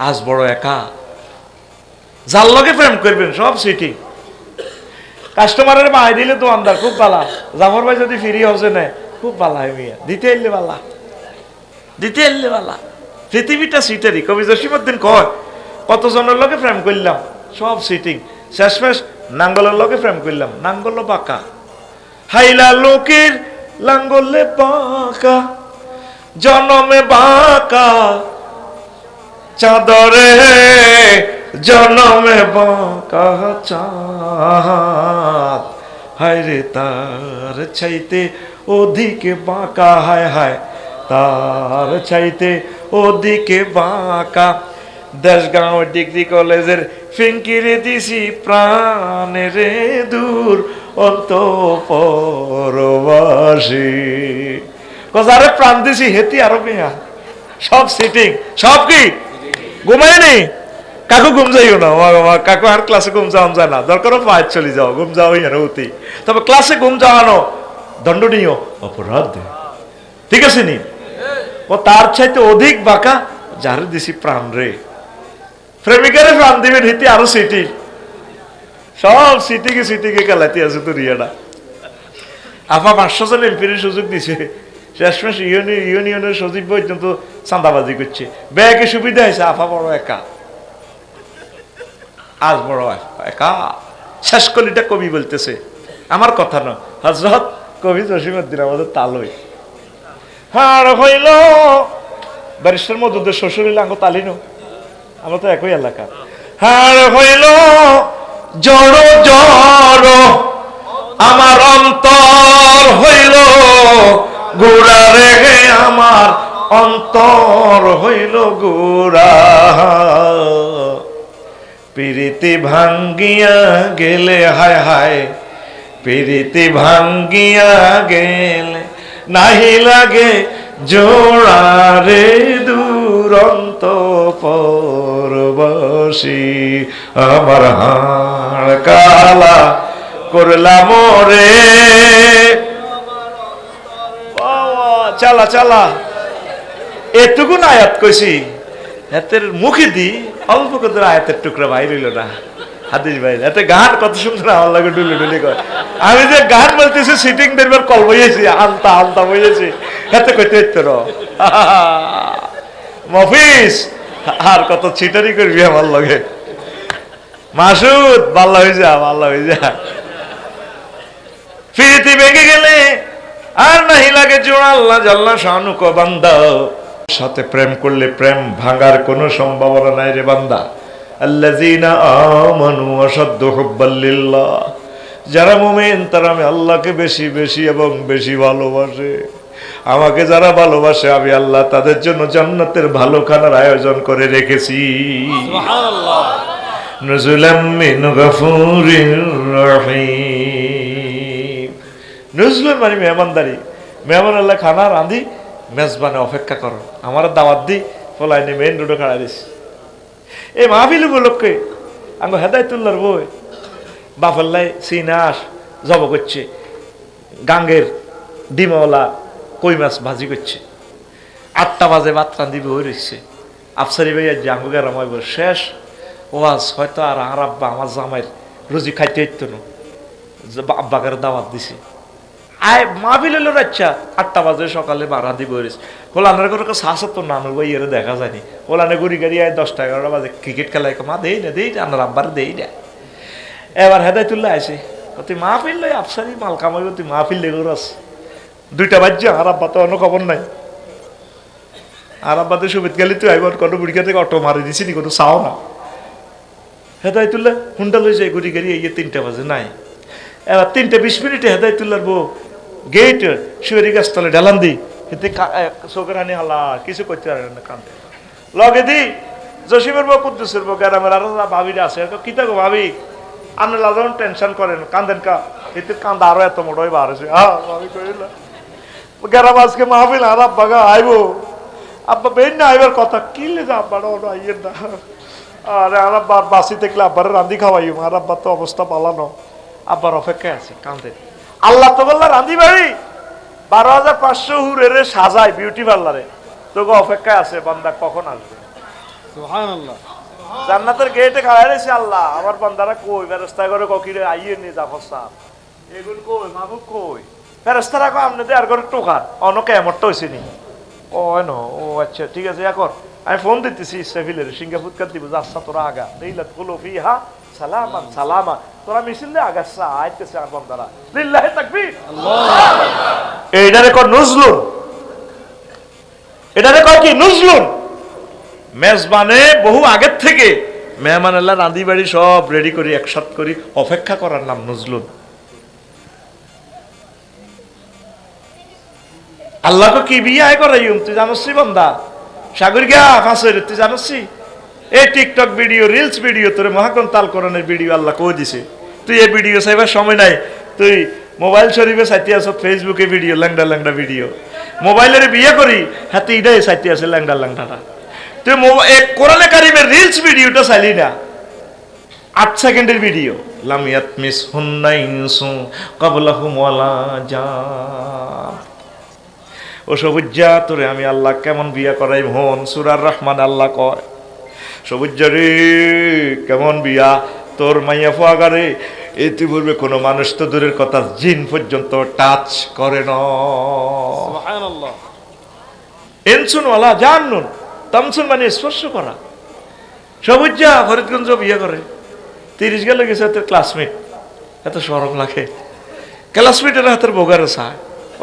আজ বড় একা, যার লগে প্রেম করবেন সব সিটি। কাস্টমারের বাই দিলে দোকানদার খুব পালা, জাফর ভাই যদি ফিরি হসে নেয় খুব বালা মিয়া, দিতে এলে বালা, দিতে এলে বালা। পৃথিবীটা সিটারি। কবি জসিমউদ্দিন কয় কতজনের লগে প্রেম করলাম, সব সিটিং, শেষমেশ নাঙ্গলের লগে প্রেম করলাম, নাঙ্গল বাঁকা। হাইলা লোকের লাঙ্গলে বাঁকা, জনমে বাঁকা চাঁদরে, জনমে বাঁকা চাঁদ। হায় রে তার চাইতে ওদিকে বাঁকা, হায় হায় তার চাইতে ওদিকে বাঁকা। দেশগাঁও ডিগ্রি কলেজের ফিঙ্কিরে দিছি প্রাণে রে দূর অন্তঃপরবাসী। আরে প্রাণ দিছি হেতি আরো মেয়া, সব সিটিং, সব কি ঘুমায়নি। কাকু ঘুম যাইও না, কাকু আর ক্লাসে ঘুম যাওয়ান যায় না, দরকার পাঁচ চলে যাও, ঘুম যাও হতি। তবে ক্লাসে ঘুম যাওয়ানো দণ্ডনীয় অপরাধ, ঠিক আছে নি? ও তার চাইতে অধিক বাঁকা, যারে দিছি প্রাণ রে। প্রেমিকারে প্রাণ দিবেন হিতি আরো সিটি, সব সিটিকে সিটিকে খেলাতে আছে তো রিয়াটা। আপা 500 জন এমপির সুযোগ দিছে, শেষমেশ ইউনিয়নের সচিব পর্যন্ত চাঁদাবাজি করছে। ব্যাগে সুবিধা হয়েছে, আফা বড় একা, আজ বড় একা। শেষ কলিটা কবি বলতেছে, আমার কথা না, হযরত কবি জসিমউদ্দিন আমাদের তালই। হাড় হইল ব্যারিস্টার মজুদের শ্বশুর হইলে আঙ্গ তালিনো, আমরা তো একই এলাকা। হাড় হইল জড় জড় আমার অন্তর হইল গোড়া রে, আমার অন্তর হইল গোড়া। প্রীতি ভাঙ্গিয়া গেলে, হায় হায় প্রীতি ভাঙ্গিয়া গেলে, নাহি লাগে জোড়া রে দুরন্ত পরবাসী। আমার হাড় কালা করলাম রে। চালা চালা এটুকুন আয়াত কইছি, এতের মুখে দি অল্প কত আয়াতের টুকরা বাইর হইল না। হাদিস বাইর এতে গান কত সুন্দর আমার লাগে ডুলে ডুলে কয়। আমি যে গান বলতেছি সিটিং দেখবার কল বইয়েছি, আনতা আনতা বইয়েছি, এতে কইতে হইতো না মফিস। আর কত ছিটারি করবি আমার লগে, মাসুদ বাল্লা হয়ে যা, বাল্লা হয়ে যা। ফিরিতি ভেঙে গেলে আর নাহি লাগে জোড়া, আল্লাহ জাল্লা শানু কো বান্দা, সাথে প্রেম করলে প্রেম ভাঙার কোনো সম্ভাবনা নাই রে বান্দা। আল্লাযীনা আমানু আশাদ্দু হুব্বাল লিল্লাহ, যারা মুমিন তারা আমি আল্লাহকে বেশি বেশি এবং বেশি ভালোবাসে। আমাকে যারা ভালোবাসে আমি আল্লাহ তাদের জন্য জান্নাতের ভালো খানার আয়োজন করে রেখেছি। সুবহানাল্লাহ। নুজুলাম মিন গফুরির রহিম। নুজুল মানে মেহমানদারি, মেহমান আল্লাহ খানা রাঁধি মেজবানে অপেক্ষা করো, আমার দাওয়াত দি ফলাইনি মেইন রোডে খাড়া দিছি। এই মাহফিল উপলক্ষে আঙ্গ হেদায়তুল্লাহর বই বাফাল্লাই সিনাস জব করছে, গাঙ্গের ডিমওয়ালা কই মাছ ভাজি করছে, 8টা বাজে ভাত রাঁধি বই রয়েছে। আফসারি ভাই আজ আঙ্গ গেরামাই শেষ ওয়াজ, হয়তো আর আব্বা আমার জামাইয়ের রুজি খাইতে হইতো না, আব্বাকার দাওয়াত দিছে। আয় মাহফিল হলো রাচ্চা 8টা বাজে সকালে রাঁধি বই রয়েছে। ওলানের করে শাসা তো নানু ভাই এর দেখা যায়নি। ওলানে গুড়ি গাড়ি আয় 10টা 11টা বাজে ক্রিকেট খেলায়, মা দেই না দেই না, আন্নার আব্বার দেই না। এবার হেদায়তুল্লাহ আছে, তুই মাহফিল লই আফসারি মাল কামাই, তুই মাহফিল লেগে রস 2টা বাজছে, আর আব্বা তো অন্য খবর নাই। আর আব্বাতে সুবিধ গেলি তুই আইবার কোনো বুড়িকা থেকে অটো মারি দিছি নি, কোনো চাও না। হেদায়তুল্লাহ হুন্ডা লই যায় গুড়ি গাড়ি, এই 3টা বাজে নাই। এবার 3টা 20 মিনিটে হেদায়তুল্লাহর বউ গেট শুয়ারি গাছতলে ঢালান দি, এতে চোখের আনি হালা কিছু করতে পারে না, কান্দে লগে দি জসিমের বউ কুদ্দুসের বউ গ্রামের আর ভাবিরা আছে, কি থাকো ভাবি আপনি লাজন টেনশন করেন, কান্দেন কা, এতে কান্দা আরো এত মোটা হয়ে বার হয়েছে। হ্যাঁ ভাবি কইল গ্রাম আজকে মাহফিল, আর আব্বা গা আইবো, আব্বা বেন না আইবার কথা, কি লে যা আব্বা আইয়ের না। আরে আর আব্বার বাসি দেখলে আব্বারে রান্ধি খাওয়াইম, আর আব্বার তো অবস্থা পালানো, আব্বার অপেক্ষায় আছে কান্দে। আল্লাহ তো বললা রান্ধি বাড়ি 12,500 হুরের সাজায় বিউটি পার্লারে, তোকে অপেক্ষায় আছে বান্দা কখন আসবে। সুবহানাল্লাহ। জান্নাতের গেটে খাড়া রয়েছে আল্লাহ, আমার বান্দারা কই ব্যবস্থা করে ককিরে আইয়ে নিয়ে যা ফসা, এগুলো কই মাহবুব কই, ফেরেস্তারা কয় আপনি তো আর করে টোকার অনকে এমনটা হয়েছে নি ও ন ও আচ্ছা ঠিক আছে এখন আমি ফোন দিতেছি ইসরাফিলের সিঙ্গাপুর কার দিব আচ্ছা তোরা আগা লাইলাত কুলু ফিহা সালামান সালামা তোরা মিছিল দে আগাছা আইতেছে আর বান্দারা লিল্লাহি তাকবীর আল্লাহ এইটারে কয় নজলুন এটারে কয় কি নজলুন মেজবানে বহু আগের থেকে মেহমান আল্লাহ রাঁধি বাড়ি সব রেডি করি একসাথ করি অপেক্ষা করার নাম নজলুন আল্লাহকে কি বিয়ে করাইম তুই জানোসি বন্দা সাগর গিয়া ফাঁসের তুই জানোসি এই টিকটক ভিডিও রিলস ভিডিও তোর মহাকন তাল করণের ভিডিও আল্লাহ কই দিছে তুই এই ভিডিও চাইবার সময় নাই তুই মোবাইল শরীফে চাইতে আস ফেসবুকে ভিডিও ল্যাংডা ল্যাংডা ভিডিও মোবাইলের বিয়ে করি হাতে ইটাই চাইতে আছে ল্যাংডা ল্যাংডাটা তুই কোরআনে কারিমের রিলস ভিডিওটা চাইলি না 8 সেকেন্ডের ভিডিও লাম ইয়াতমিস হুন্না ইনসু ক্বাবলাহুম ওয়ালা জান ও সবুজ্জা তোরে আমি আল্লাহ কেমন বিয়া করাই হন সূরার রহমান আল্লাহ কয় সবুজ্জা রে কেমন বিয়া তোর মাইয়া ফুয়াগারে ইতিপূর্বে কোনো মানুষ তো দূরের কথা জিন পর্যন্ত টাচ করে না সুবহানাল্লাহ ইনসুন ওয়ালা জান্নুন তামসুন মানে স্পর্শ করা সবুজ্জা ফরিদগঞ্জ বিয়ে করে 30 গেলে গেছে তোর ক্লাসমেট এত শরম লাগে ক্লাসমেটের হাতের বোগার সা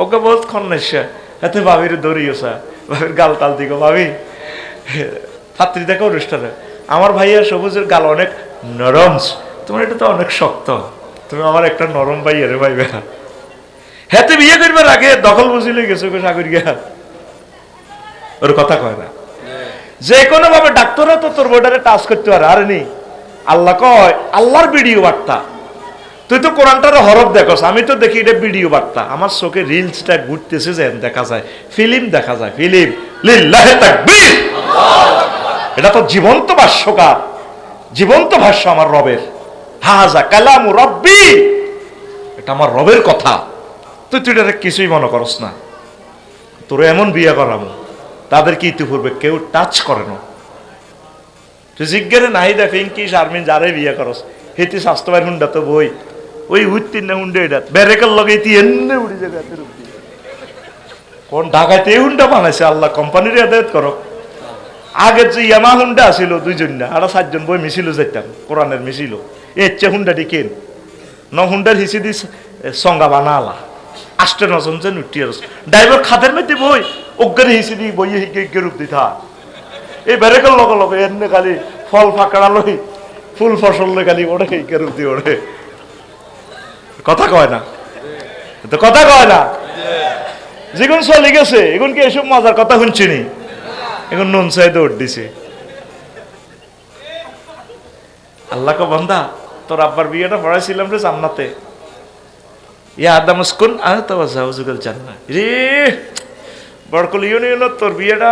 ওকে বহুত খন্নেশা এতে ভাবির দৌড়িয়েছা ভাবির গাল তাল দিগো ভাবি ছাত্রী দেখো অনুষ্ঠানে আমার ভাইয়া সবুজের গাল অনেক নরম তোমার এটা তো অনেক শক্ত তুমি আমার একটা নরম ভাইয়া রে ভাইবে হাতে বিয়ে করবার আগে দখল বুঝিলে গেছো সাগর গিয়া ওর কথা কয় না যে কোনো ভাবে ডাক্তাররা তো তোর বোর্ডারে টাচ করতে পারে আর নি আল্লাহ কয় আল্লাহর ভিডিও বার্তা তুই তো কোরআনটার হরফ দেখোস আমি তো দেখি এটা ভিডিও বার্তা আমার চোখে রিলসটা ঘুরতেছে যেন দেখা যায় ফিল্ম দেখা যায় ফিল্ম লিল্লাহি তাকবীর এটা তো জীবন্ত ভাষ্যকার জীবন্ত ভাষ্য আমার রবের হাজা কালামু রব্বি এটা আমার রবের কথা তুই এটা কিছুই মনে করস না তোর এমন বিয়ে করামো তাদেরকে ইতিপূর্বে কেউ টাচ করে না তুই জিজ্ঞাসা নাহিদা ফিঙ্কি শারমিন যারে বিয়ে করস হেতি স্বাস্থ্যবান হুন্ডা তো বই ওই উঠতিন না হুন্ডে এটা ব্যারেকার লগে তুই এমনি উড়ি যাবে কোন ঢাকাতে এই হুন্ডা বানাইছে আল্লাহ কোম্পানির আদায়ত করো আগে যে ইয়ামা হুন্ডা আসিল দুইজন না আর 4 জন বই মিছিল যাইতাম কোরআনের মিছিল এচ্ছে হুন্ডাটি কেন ন হুন্ডার হিসি দিস সঙ্গা বানালা 8-9 জন উঠি আর ড্রাইভার খাদের মধ্যে বই অজ্ঞানে হিসি দি বই হিকে রূপ দিতা এই ব্যারেকার লগে লগে এমনি খালি ফল ফাঁকড়া লই ফুল ফসল লই খালি ওড়ে হিকে রূপ দিয়ে ওড়ে কথা কয় না তো কথা কয় না যেগুন চলে গেছে এখন কি এসব মজার কথা শুনছিনি এখন নুন চাই দৌড় দিছে আল্লাহ কো বান্দা তোর আব্বার বিয়েটা পড়াইছিলাম রে জান্নাতে ইয়া আদম উসকুন আনতা ওয়া জাওজুকাল জান্নাহ রে বড়কল ইউনিয়ন তোর বিয়েটা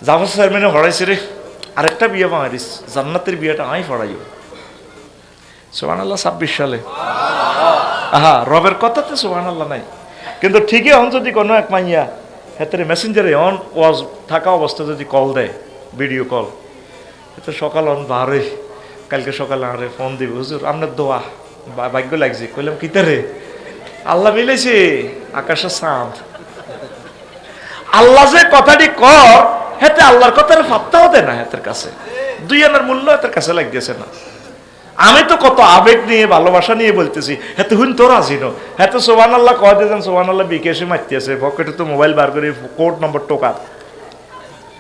জাফর চেয়ারম্যানে পড়াইছে রে আরেকটা বিয়ে পাইছিস জান্নাতের বিয়েটা আমি পড়াইও সুবহানাল্লাহ 26 সালে আহা রবের কথাতে সুবহানাল্লাহ নাই কিন্তু ঠিকই অন যদি কোনো এক মাইয়া হেতের মেসেঞ্জারে অন ওয়াজ থাকা অবস্থা যদি কল দেয় ভিডিও কল এতে সকাল অন বারে কালকে সকালে আরে ফোন দিব হুজুর আপনার দোয়া ভাগ্য লাগছে কইলাম কিতারে আল্লাহ মিলেছে আকাশের চাঁদ আল্লাহ যে কথাটি কর হেতে আল্লাহর কথার ফাত্তাও দেয় না হেতের কাছে দুই আনার মূল্য হেতের কাছে লাগতেছে না আমি তো কত আবেগ নিয়ে ভালোবাসা নিয়ে বলতেছি হেতে হুন তো রাজি নো হেতে সুবহানাল্লাহ কয় দেন সুবহানাল্লাহ বিকেশে মারতেছে পকেটে তো মোবাইল বার করে কোড নম্বর টোকা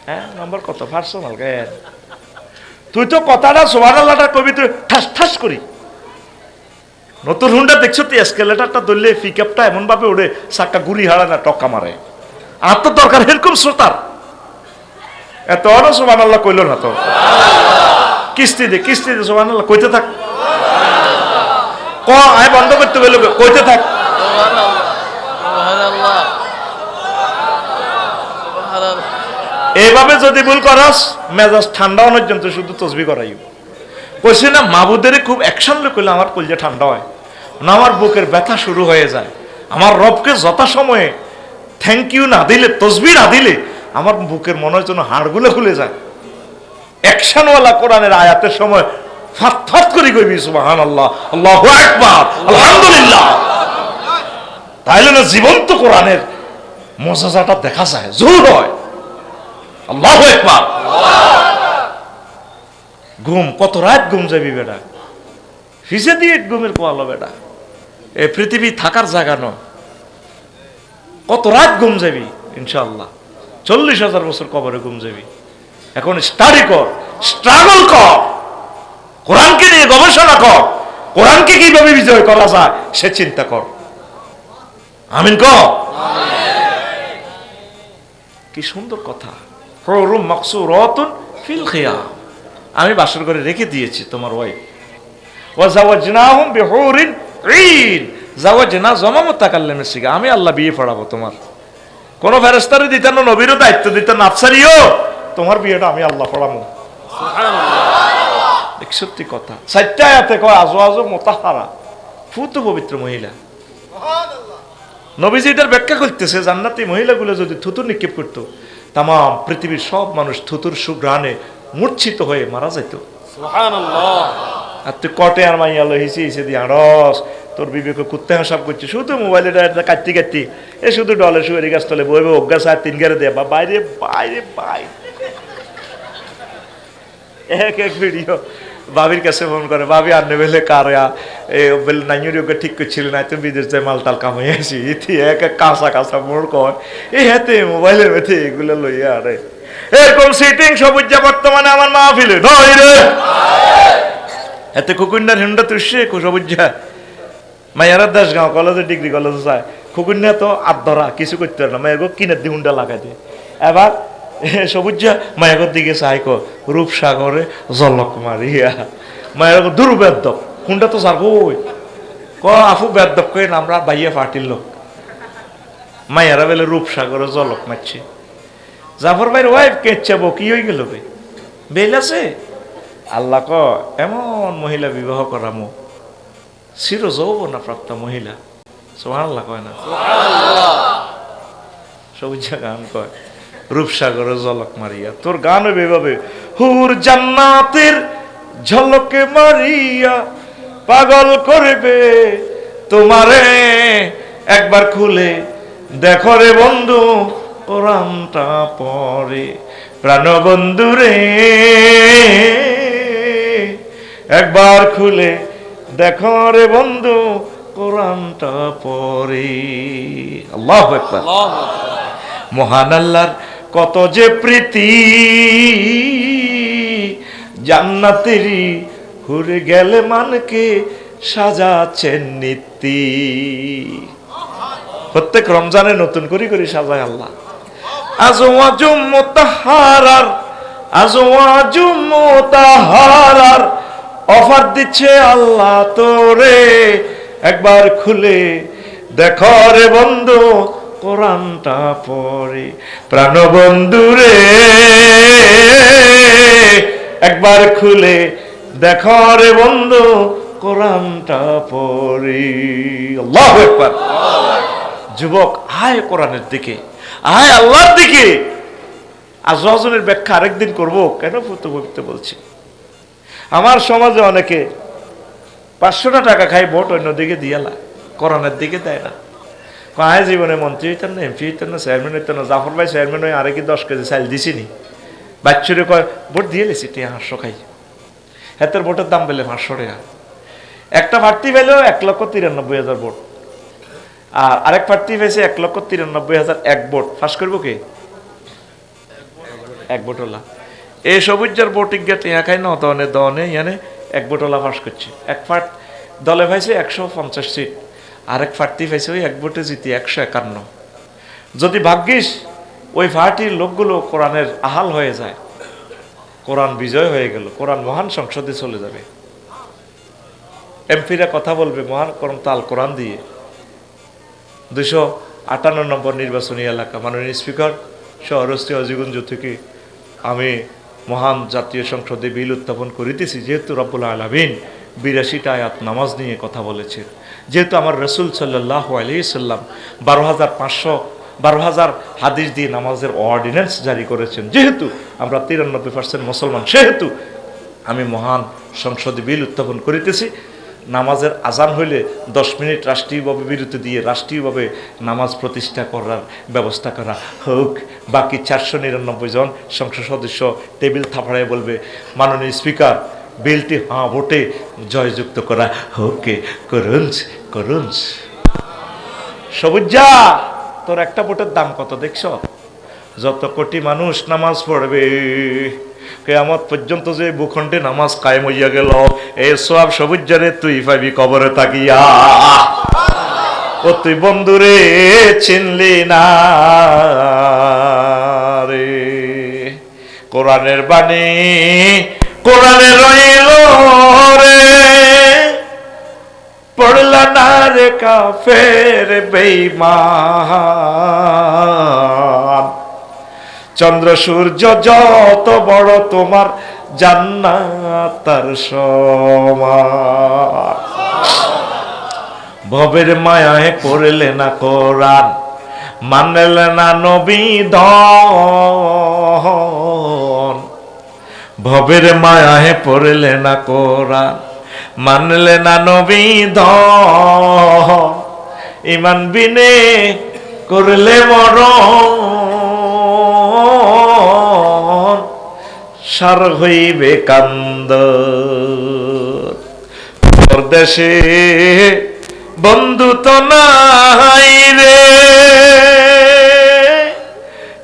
হ্যাঁ নম্বর কত পার্সোনাল গে তুই তো কথাটা সুবহানাল্লাহটা কবি তুই ঠাস ঠাস করি নতুন হুন্ডা দেখছো তুই এসকেলেটারটা ধরলে পিকআপটা এমন ভাবে ওড়ে চাকা গুড়ি হারা না টক্কা মারে আর তো দরকার এরকম শ্রোতার এত অন সুবহানাল্লাহ কইল না তো কিস্তি দে সুবহানাল্লাহ কইতে থাক ক আয় বন্ধ করতে বলে কইতে থাক সুবহানাল্লাহ এইভাবে যদি ভুল করস মেজাজ ঠান্ডা হওয়ার জন্য শুধু তসবিহ করাইও কইছে না মাবুদের খুব অ্যাকশন কইলে আমার কলজা ঠান্ডা হয় না আমার বুকের ব্যথা শুরু হয়ে যায় আমার রবকে যথাসময়ে থ্যাংক ইউ না দিলে তসবিহ না দিলে আমার বুকের মনের জন্য হাড়গুলো খুলে যায় অ্যাকশনওয়ালা কোরআনের আয়াতের সময় ফাত ফাত করে কইবি সুবহানাল্লাহ আল্লাহু আকবার আলহামদুলিল্লাহ তাইলে যেন জীবন্ত কোরআনের মজাজাটা দেখা যায়, জোর হয়। আল্লাহু আকবার। ঘুম, কত রাত ঘুম যাবি বেটা, ফিসে দিয়ে ঘুমের কোয়ালো বেটা, এ পৃথিবী থাকার জায়গা নয়। কত রাত ঘুম যাবি, ইনশাআল্লাহ 40,000 বছর কবরে ঘুম যাবি। এখন স্টাডি কর, স্ট্রাগল কর, কোরআনকে নিয়ে গবেষণা কর, কোরআনকে কিভাবে বিজয় করা যায় সে চিন্তা কর। আমিন কর। কি সুন্দর কথা। হুরুম মাকসুরাতুন ফিল খিয়াম, আমি বাসর করে রেখে দিয়েছি তোমার ওয়াইফ। ওয়া জাওয়াজনাহুম বিহুরিন ঈন, জাওয়াজনা জমা মুতাকাল্লিমের সিগা, আমি আল্লাহ বিয়ে পড়াবো তোমার। কোন ফেরেশতারে দিতেন না, নবীরও দায়িত্ব দিতেন না, আফসারিও তোমার বিয়েটা আমি আল্লাহ পড়াবো। সুবহানাল্লাহ। এক সত্যি কথা। 4টা আয়াতে কয় আজওয়াজু মুতাহহারা, ফুত পবিত্র মহিলা। সুবহানাল্লাহ। নবীজি এটার ব্যাখ্যা করতেছে, জান্নাতি মহিলাগুলো যদি থুতু নিক্ষেপ করতো, তাম পৃথিবীর সব মানুষ থুতুর সুঘ্রাণে মূর্ছিত হয়ে মারা যেত। সুবহানাল্লাহ। আর তুই কটে আর মাইয়া লহিছি এসে দিয়ে আড়স, তোর বিবেক কুত্তে হাসাব করছে, শুধু মোবাইলে কাটতি কাটতি, এ শুধু ডলে শুয়ে গাছ তলে বইবে অজ্ঞাস আর 3 গেড়ে দেয়, বা বাইরে বাইরে বাইরে এক এক ভিডিও। বাবির কাছে ফোন করে, বাবি আর নেবেলে কার নাইকে ঠিক করছিল না, তুমি বিদেশ যায় মাল টাল কামাই আসি, ইতি এক এক কাঁচা কাঁচা মোড় কয় এই হাতে মোবাইলের মধ্যে এগুলো লইয়া। আরে এরকম সিটিং সবুজ বর্তমানে আমার মাহফিলে নয় রে, এতে খুকুন্ডার হিন্ডা তুষে সবুজা মাইয়ারা দেশগাঁও কলেজে ডিগ্রি কলেজে যায়, খুকুন্ডা তো আর ধরা কিছু করতে পারে না, মায়ের কিনের দিয়ে হুন্ডা লাগাই দিয়ে। এবার সবুজা মায়ের দিকে চাইক রূপসাগরে জলক মারিয়া, মায়ের দুরু বেদব হুন্ডা তো যার বই ক আফু বেদব কই আমরা বাইয়া ফাটিল লোক, মায়েরা বেলে রূপসাগরে জলক মারছে। জাফর ভাইয়ের ওয়াইফ কেচাবো কি হয়ে গেল বে বেল আছে। আল্লাহ ক এমন মহিলা বিবাহ করামো চির যৌবনা প্রাপ্ত মহিলা। সুবহানাল্লাহ কয় না? সুবহানাল্লাহ। সবুজা গান কয় রূপসাগরে ঝলক মারিয়া, তোর গান বেভাবে হুর জান্নাতের ঝলকে মারিয়া পাগল করবে তোমারে, একবার খুলে দেখো রে বন্ধু কোরআনটা পড়ে, প্রাণ বন্ধু রে একবার খুলে দেখো রে বন্ধু কোরআনটা পড়ে। আল্লাহু আকবার। মহান আল্লাহর কত যে প্রীতি, জান্নাতেরই হুরে গেলে মানকে সাজাচ্ছেন নীতি। প্রত্যেক রমজানে নতুন করে করে সাজায় আল্লাহ। আজওয়াজুম মুতাহহারার, আজওয়াজুম মুতাহহারার অফার দিচ্ছে আল্লাহ তোরে, একবার খুলে দেখো রে বন্ধু কোরআনটা পড়ে, প্রাণ বন্ধু রে একবার খুলে দেখো রে বন্ধু কোরআনটা পড়ে। আল্লাহু আকবার। যুবক আয় কোরআনের দিকে, আয় আল্লাহর দিকে। আজওয়াজের ব্যাখ্যা আরেকদিন করব, কেন পবিত্র বলছি। আমার সমাজে অনেকে 500 টাকা খাই ভোট অন্যদিকে দিয়ালা, কোরআনের দিকে দেয় না। কয় জীবনে মন্ত্রী হইতেন না, এমপি হইতেন না, চেয়ারম্যান হইতেন না, জাফর ভাই চেয়ারম্যান হয়ে আরে কি 10 কেজি চাল দিছিনি, বাচ্চুরে কয় ভোট দিয়ে লেছি 500 খাই, হাতের ভোটের দাম পেলে 500 টাকা। একটা প্রার্থী পেলেও 1,93,000 ভোট, আর আরেক প্রার্থী পেয়েছে 1,93,000 এক ভোট। ফাঁস করবো কে? এক ভোটওয়ালা। এই সবুজের ভোটিং গেট ইয়া খাই না দনে দনে ইয়ানে এক ভোটওয়ালা ফাঁস করছে। এক দলে পাইছে 150 সিট, আরেক প্রার্থী পাইছে ওই এক ভোটে জিতি 151। যদি ভাগ্যিস ওই পার্টির লোকগুলো কোরআনের আহাল হয়ে যায়, কোরআন বিজয় হয়ে গেল, কোরআন মহান সংসদে চলে যাবে, এমপিরা কথা বলবে মহান আল কোরআন দিয়ে। 258 নম্বর নির্বাচনী এলাকা, মাননীয় স্পিকার শহরস্থ অজিগঞ্জ থেকে আমি মহান জাতীয় সংসদে বিল উত্থাপন করিতেছি, যেহেতু রব্বুল আলামিন 82টা আয়াত নামাজ নিয়ে কথা বলেছেন, যেহেতু আমার রসুল সাল্লাল্লাহু আলাইহি সাল্লাম 12,000 হাদিস দিয়ে নামাজের অর্ডিন্যান্স জারি করেছেন, যেহেতু আমরা 93% মুসলমান, সেহেতু আমি মহান সংসদে বিল উত্থাপন করিতেছি। নামাজের আজান হইলে 10 মিনিট রাষ্ট্রীয়ভাবে বিরতি দিয়ে রাষ্ট্রীয়ভাবে নামাজ প্রতিষ্ঠা করার ব্যবস্থা করা হোক। বাকি 499 জন সংসদ সদস্য টেবিল থাপড়ায় বলবে, মাননীয় স্পিকার, বিলটি হ্যাঁ ভোটে জয়যুক্ত করা হোকে, করুন করুন। সবুজা, তোর একটা ভোটের দাম কত দেখছ? যত কোটি মানুষ নামাজ পড়বে, কিয়ামত পর্যন্ত যে ভূখণ্ডে নামাজ কায়েম হইয়া গেল, এই সওয়াব সবুজারে তুই পাবি কবরে তাকিয়া। ও তুই বন্ধুরে চিনলি না রে। কোরআনের বাণী কোরআনে রইল রে, পড়লা না রে কাফের বেঈমান। চন্দ্র সূর্য যত বড় তোমার জান্নাত তার সমান। ভবের মায়ায় পড়লে না কোরআন, মানলে না নবী ধন। ভবের মায়ায় পড়লে না কোরআন, মানলে না নবী ধন। ইমান বিনে করলে মরণ, সার হইবে কান্দ। পরদেশে বন্ধু তো নাই রে,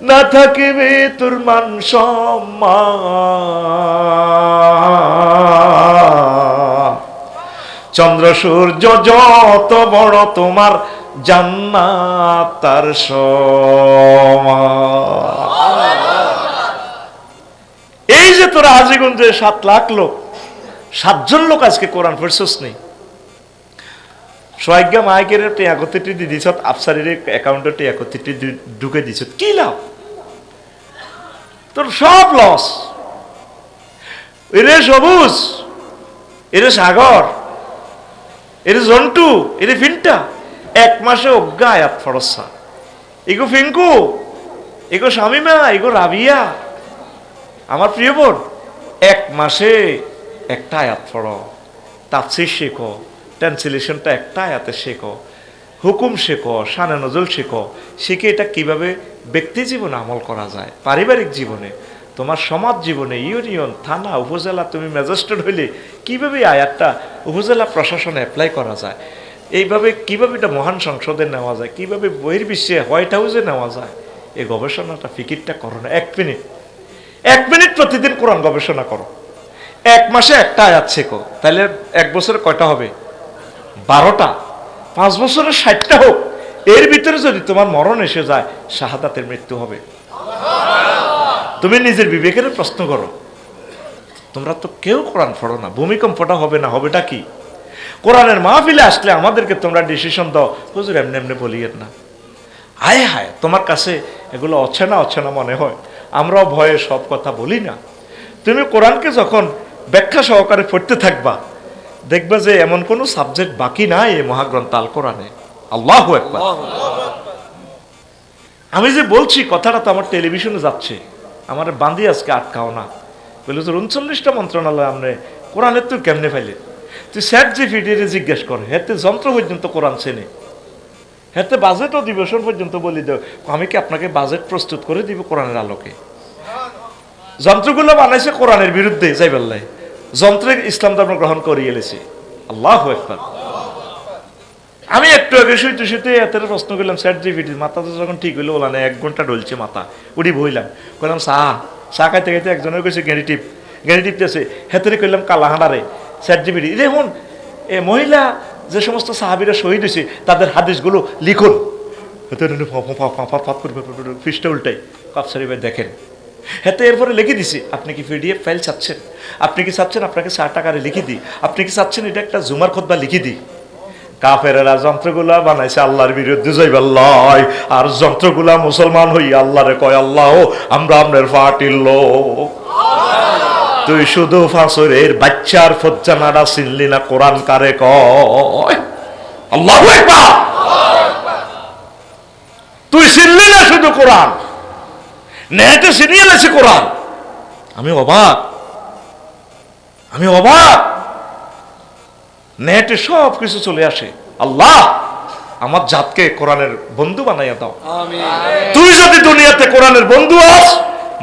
না থাকিবে তোর মান সম্মান। চন্দ্র সূর্য যত বড় তোমার জান্নাত তার সমান। এই যে তোরা হাজীগঞ্জে 7 লাখ লোক, 7 জন লোক আজকে কোরআন পড়ছস নেই। সোয়াগ্যা মাইকের একত্রিত দিছ, আফসারির অ্যাকাউন্টে একত্রিত ঢুকে দিছ, কি লাভ? তোর সব লস। এরে সবুজ, এরে সাগর, এরে জন্টু, এরে ফিন্টা 1 মাসে অজ্ঞা আয়াত ফরসা। এগো ফিঙ্কু, এগো শামিমা, এগো রাবিয়া, আমার প্রিয় বোন, 1 মাসে একটা আয়াত পড়ো, তাফসীর শেখো, ট্রান্সলেশনটা একটা আয়াতে শেখো, হুকুম শেখো, শানে নজল শেখো। শিখে এটা কিভাবে ব্যক্তি জীবনে আমল করা যায়, পারিবারিক জীবনে, তোমার সমাজ জীবনে, ইউনিয়ন, থানা, উপজেলা, তুমি ম্যাজিস্ট্রেট হইলে কিভাবে আয়াতটা উপজেলা প্রশাসনে অ্যাপ্লাই করা যায়, এইভাবে কিভাবে এটা মহান সংসদে নেওয়া যায়, কিভাবে বহির্বিশ্বে হোয়াইট হাউসে নেওয়া যায়, এই গবেষণাটা ফিকিরটা করো না। 1 মিনিট প্রতিদিন কোরআন গবেষণা করো। 1 মাসে একটা আয়াত শেখো, তাহলে 1 বছরে কয়টা হবে? 12টা। 5 বছরে 60টা হোক। এর ভিতরে যদি তোমার মরণ এসে যায়, শাহাদাতের মৃত্যু হবে। তুমি নিজের বিবেকের প্রশ্ন করো। তোমরা তো কেউ কোরআন পড়ো না, ভূমিকম্পটা হবে না, হবেটা কি? কোরআনের মাহফিলে আসলে আমাদেরকে তোমরা ডিসিশন দাও, হুজুর এমনি এমনি বলিয়েন না। হায় হায়, তোমার কাছে এগুলো অচেনা অচেনা মনে হয়, আমরাও ভয়ে সব কথা বলি না। তুমি কোরআনকে যখন ব্যাখ্যা সহকারে পড়তে থাকবা, দেখবা যে এমন কোন সাবজেক্ট বাকি নাই এই মহাগ্রন্থ আল কোরআনে। আল্লাহু আকবার। আমি যে বলছি কথাটা তো আমার টেলিভিশনে যাচ্ছে, আমার বান্দি আজকে আটকাও না। বলে তোর 39টা মন্ত্রণালয় আমরা কোরআনের তুই কেমনে ফাইলে? তুই ChatGPT জিজ্ঞেস কর, হেতে যন্ত্র পর্যন্ত কোরআন চেনে, হেতে বাজেট অধিবেশন পর্যন্ত বলি দেও, আমি কি আপনাকে বাজেট প্রস্তুত করে দিব কোরআনের আলোকে? যন্ত্রগুলো বানাইছে কোরআনের বিরুদ্ধে, যাই বললাই যন্ত্রে ইসলাম ধর্ম গ্রহণ করিয়ে এলেছে। আল্লাহু আকবার। আমি একটু আগে শুইতে এত প্রশ্ন করলাম ChatGPT, মাথাটা যখন ঠিক হইলো, ওলা 1 ঘন্টা ডলছে মাথা, উঠি বইলাম, কইলাম চা খাইতে খাইতে একজনের কইছে গেড়ি টিপতেছে, হেতরে কইলাম কালাহানারে ChatGPT, দেখুন এ মহিলা যে সমস্ত সাহাবীরা শহীদ হয়েছে তাদের হাদিসগুলো লিখুন। ফিসটা উল্টাই কাপসারি ভাই দেখেন, হেতে এরপরে লিখে দিছি, আপনি কি PDF ফাইল চাচ্ছেন, আপনি কি চাচ্ছেন আপনাকে 4 টাকারে লিখে দিই, আপনি কি চাচ্ছেন এটা একটা জুমার খুতবা লিখে দিই। কাফেরেরা যন্ত্রগুলা বানাইছে আল্লাহর বিরুদ্ধে যাইবাল্লাই, আর যন্ত্রগুলা মুসলমান হই আল্লাহরে কয়, আল্লাহ আমরা আপনার পার্টির লোক, তুই শুধু ফাঁসরের বাচ্চার ফজ্জানারা চিনলি না, কোরআন কারে কয়। আল্লাহু আকবার। তুই চিনলি না শুধু কোরআন, নেটে চিনিয়ে লেছে কোরআন। আমি অবাক। নেটে সব কিছু চলে আসে। আল্লাহ আমার জাতকে কোরআনের বন্ধু বানাইয়া দাও। আমিন। তুই যদি দুনিয়াতে কোরআনের বন্ধু আস,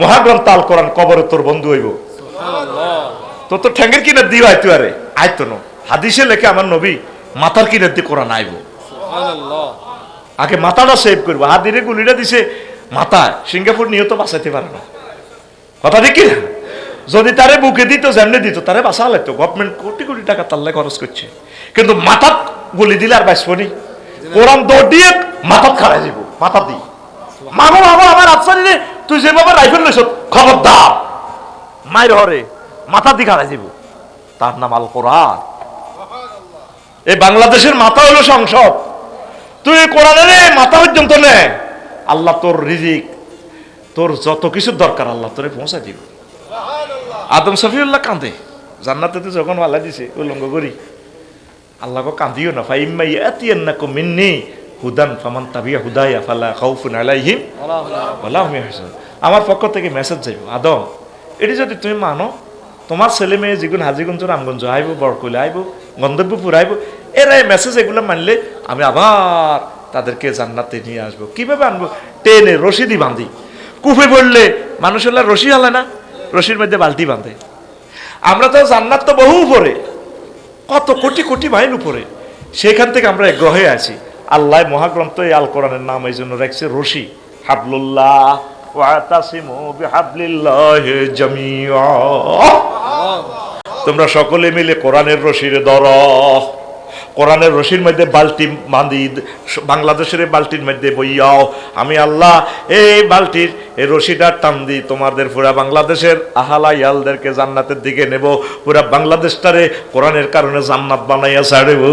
মহাগ্রন্থ আল কোরআন কবরে তোর বন্ধু হইব। সুবহানাল্লাহ। তো ঠ্যাঙ্গের কিনে দিও আইতু আরে আইতো না। হাদিসে লেখে আমার নবী মাথার কিনে দিয়ে কোরআন আইব। সুবহানাল্লাহ। আগে মাথাটা সেভ করবো। হাদিরে গুলিটা দিছে মাথা, সিঙ্গাপুর নিয়ে তো বাঁচাইতে পারে না। কথা ঠিক কিনা? যদি তারে বুকে দিত, যেমনি দিত তারে বাঁচা লাগতো। গভর্নমেন্ট কোটি কোটি টাকা তাল্লে খরচ করছে, কিন্তু মাথা গুলি দিলে আর বাঁচবনি। কোরআন দৌড় দিয়ে মাথা খাড়াই যাব, মাথা দি মাগো মাগো আমার আফসারি রে, তুই যেভাবে রাইফেল লইছ খবরদার মাইর হরে মাথা দি খাড়াই যাব। তার নাম আল কোরআন। এই বাংলাদেশের মাথা হলো সংসদ। তুই কোরআনের মাথা পর্যন্ত নে, আল্লাহ তোর রিজিক, তোর যত কিছুর দরকার আল্লাহ তোরে পৌঁছা দিব। আদম সফিউল্লাহ কাঁদে জান্নাতে তো যখন আল্লাহ দিছে উলঙ্গ করি, আল্লাহকে কাঁদিও না। ফাইম্মা ইয়াতিয়ান্নাকুম মিন্নি হুদান ফামান তাবিয়া হুদায়া ফালা খাউফুন আলাইহিম ওয়ালা হুম ইয়াহজানুন। আমার পক্ষ থেকে মেসেজ যাইব, আদম এটি যদি তুমি মানো, তোমার ছেলে মেয়ে যেগুন হাজিগঞ্জ রামগঞ্জ আইব, বরকইলে আইব, গন্তব্যপুর আইব, এরা এই মেসেজ এগুলো মানলে আমি আবার তাদেরকে জান্নাতে নিয়ে আসবো। কিভাবে আনবো? টেনে রশিদি বাঁধি। কুফে পড়লে মানুষের রশি হালে না, রশির মধ্যে বালতি বাঁধে। আমরা তো জান্নাত তো বহু উপরে, কত কোটি কোটি মাইল উপরে, সেখান থেকে আমরা এক গ্রহে আছি। আল্লাহ মহাগ্রন্থ এই আল কোরআনের নাম এই জন্য রাখছে রশি। হাবলুল্লাহ ওয়াতাসিমু বিহাবলিল্লাহি জামিআ। তোমরা সকলে মিলে কোরআনের রশিরে ধরো। কোরআনের রশির মধ্যে বালতি বাঁধি, বাংলাদেশের বালতির মধ্যে বইয়াও। আমি আল্লাহ এই বালতির এই রশিটা টান দি, তোমাদের পুরা বাংলাদেশের আহালা ইয়ালদেরকে জান্নাতের দিকে নেব। পুরা বাংলাদেশটারে কোরআনের কারণে জান্নাত বানাইয়া ছাড়ব।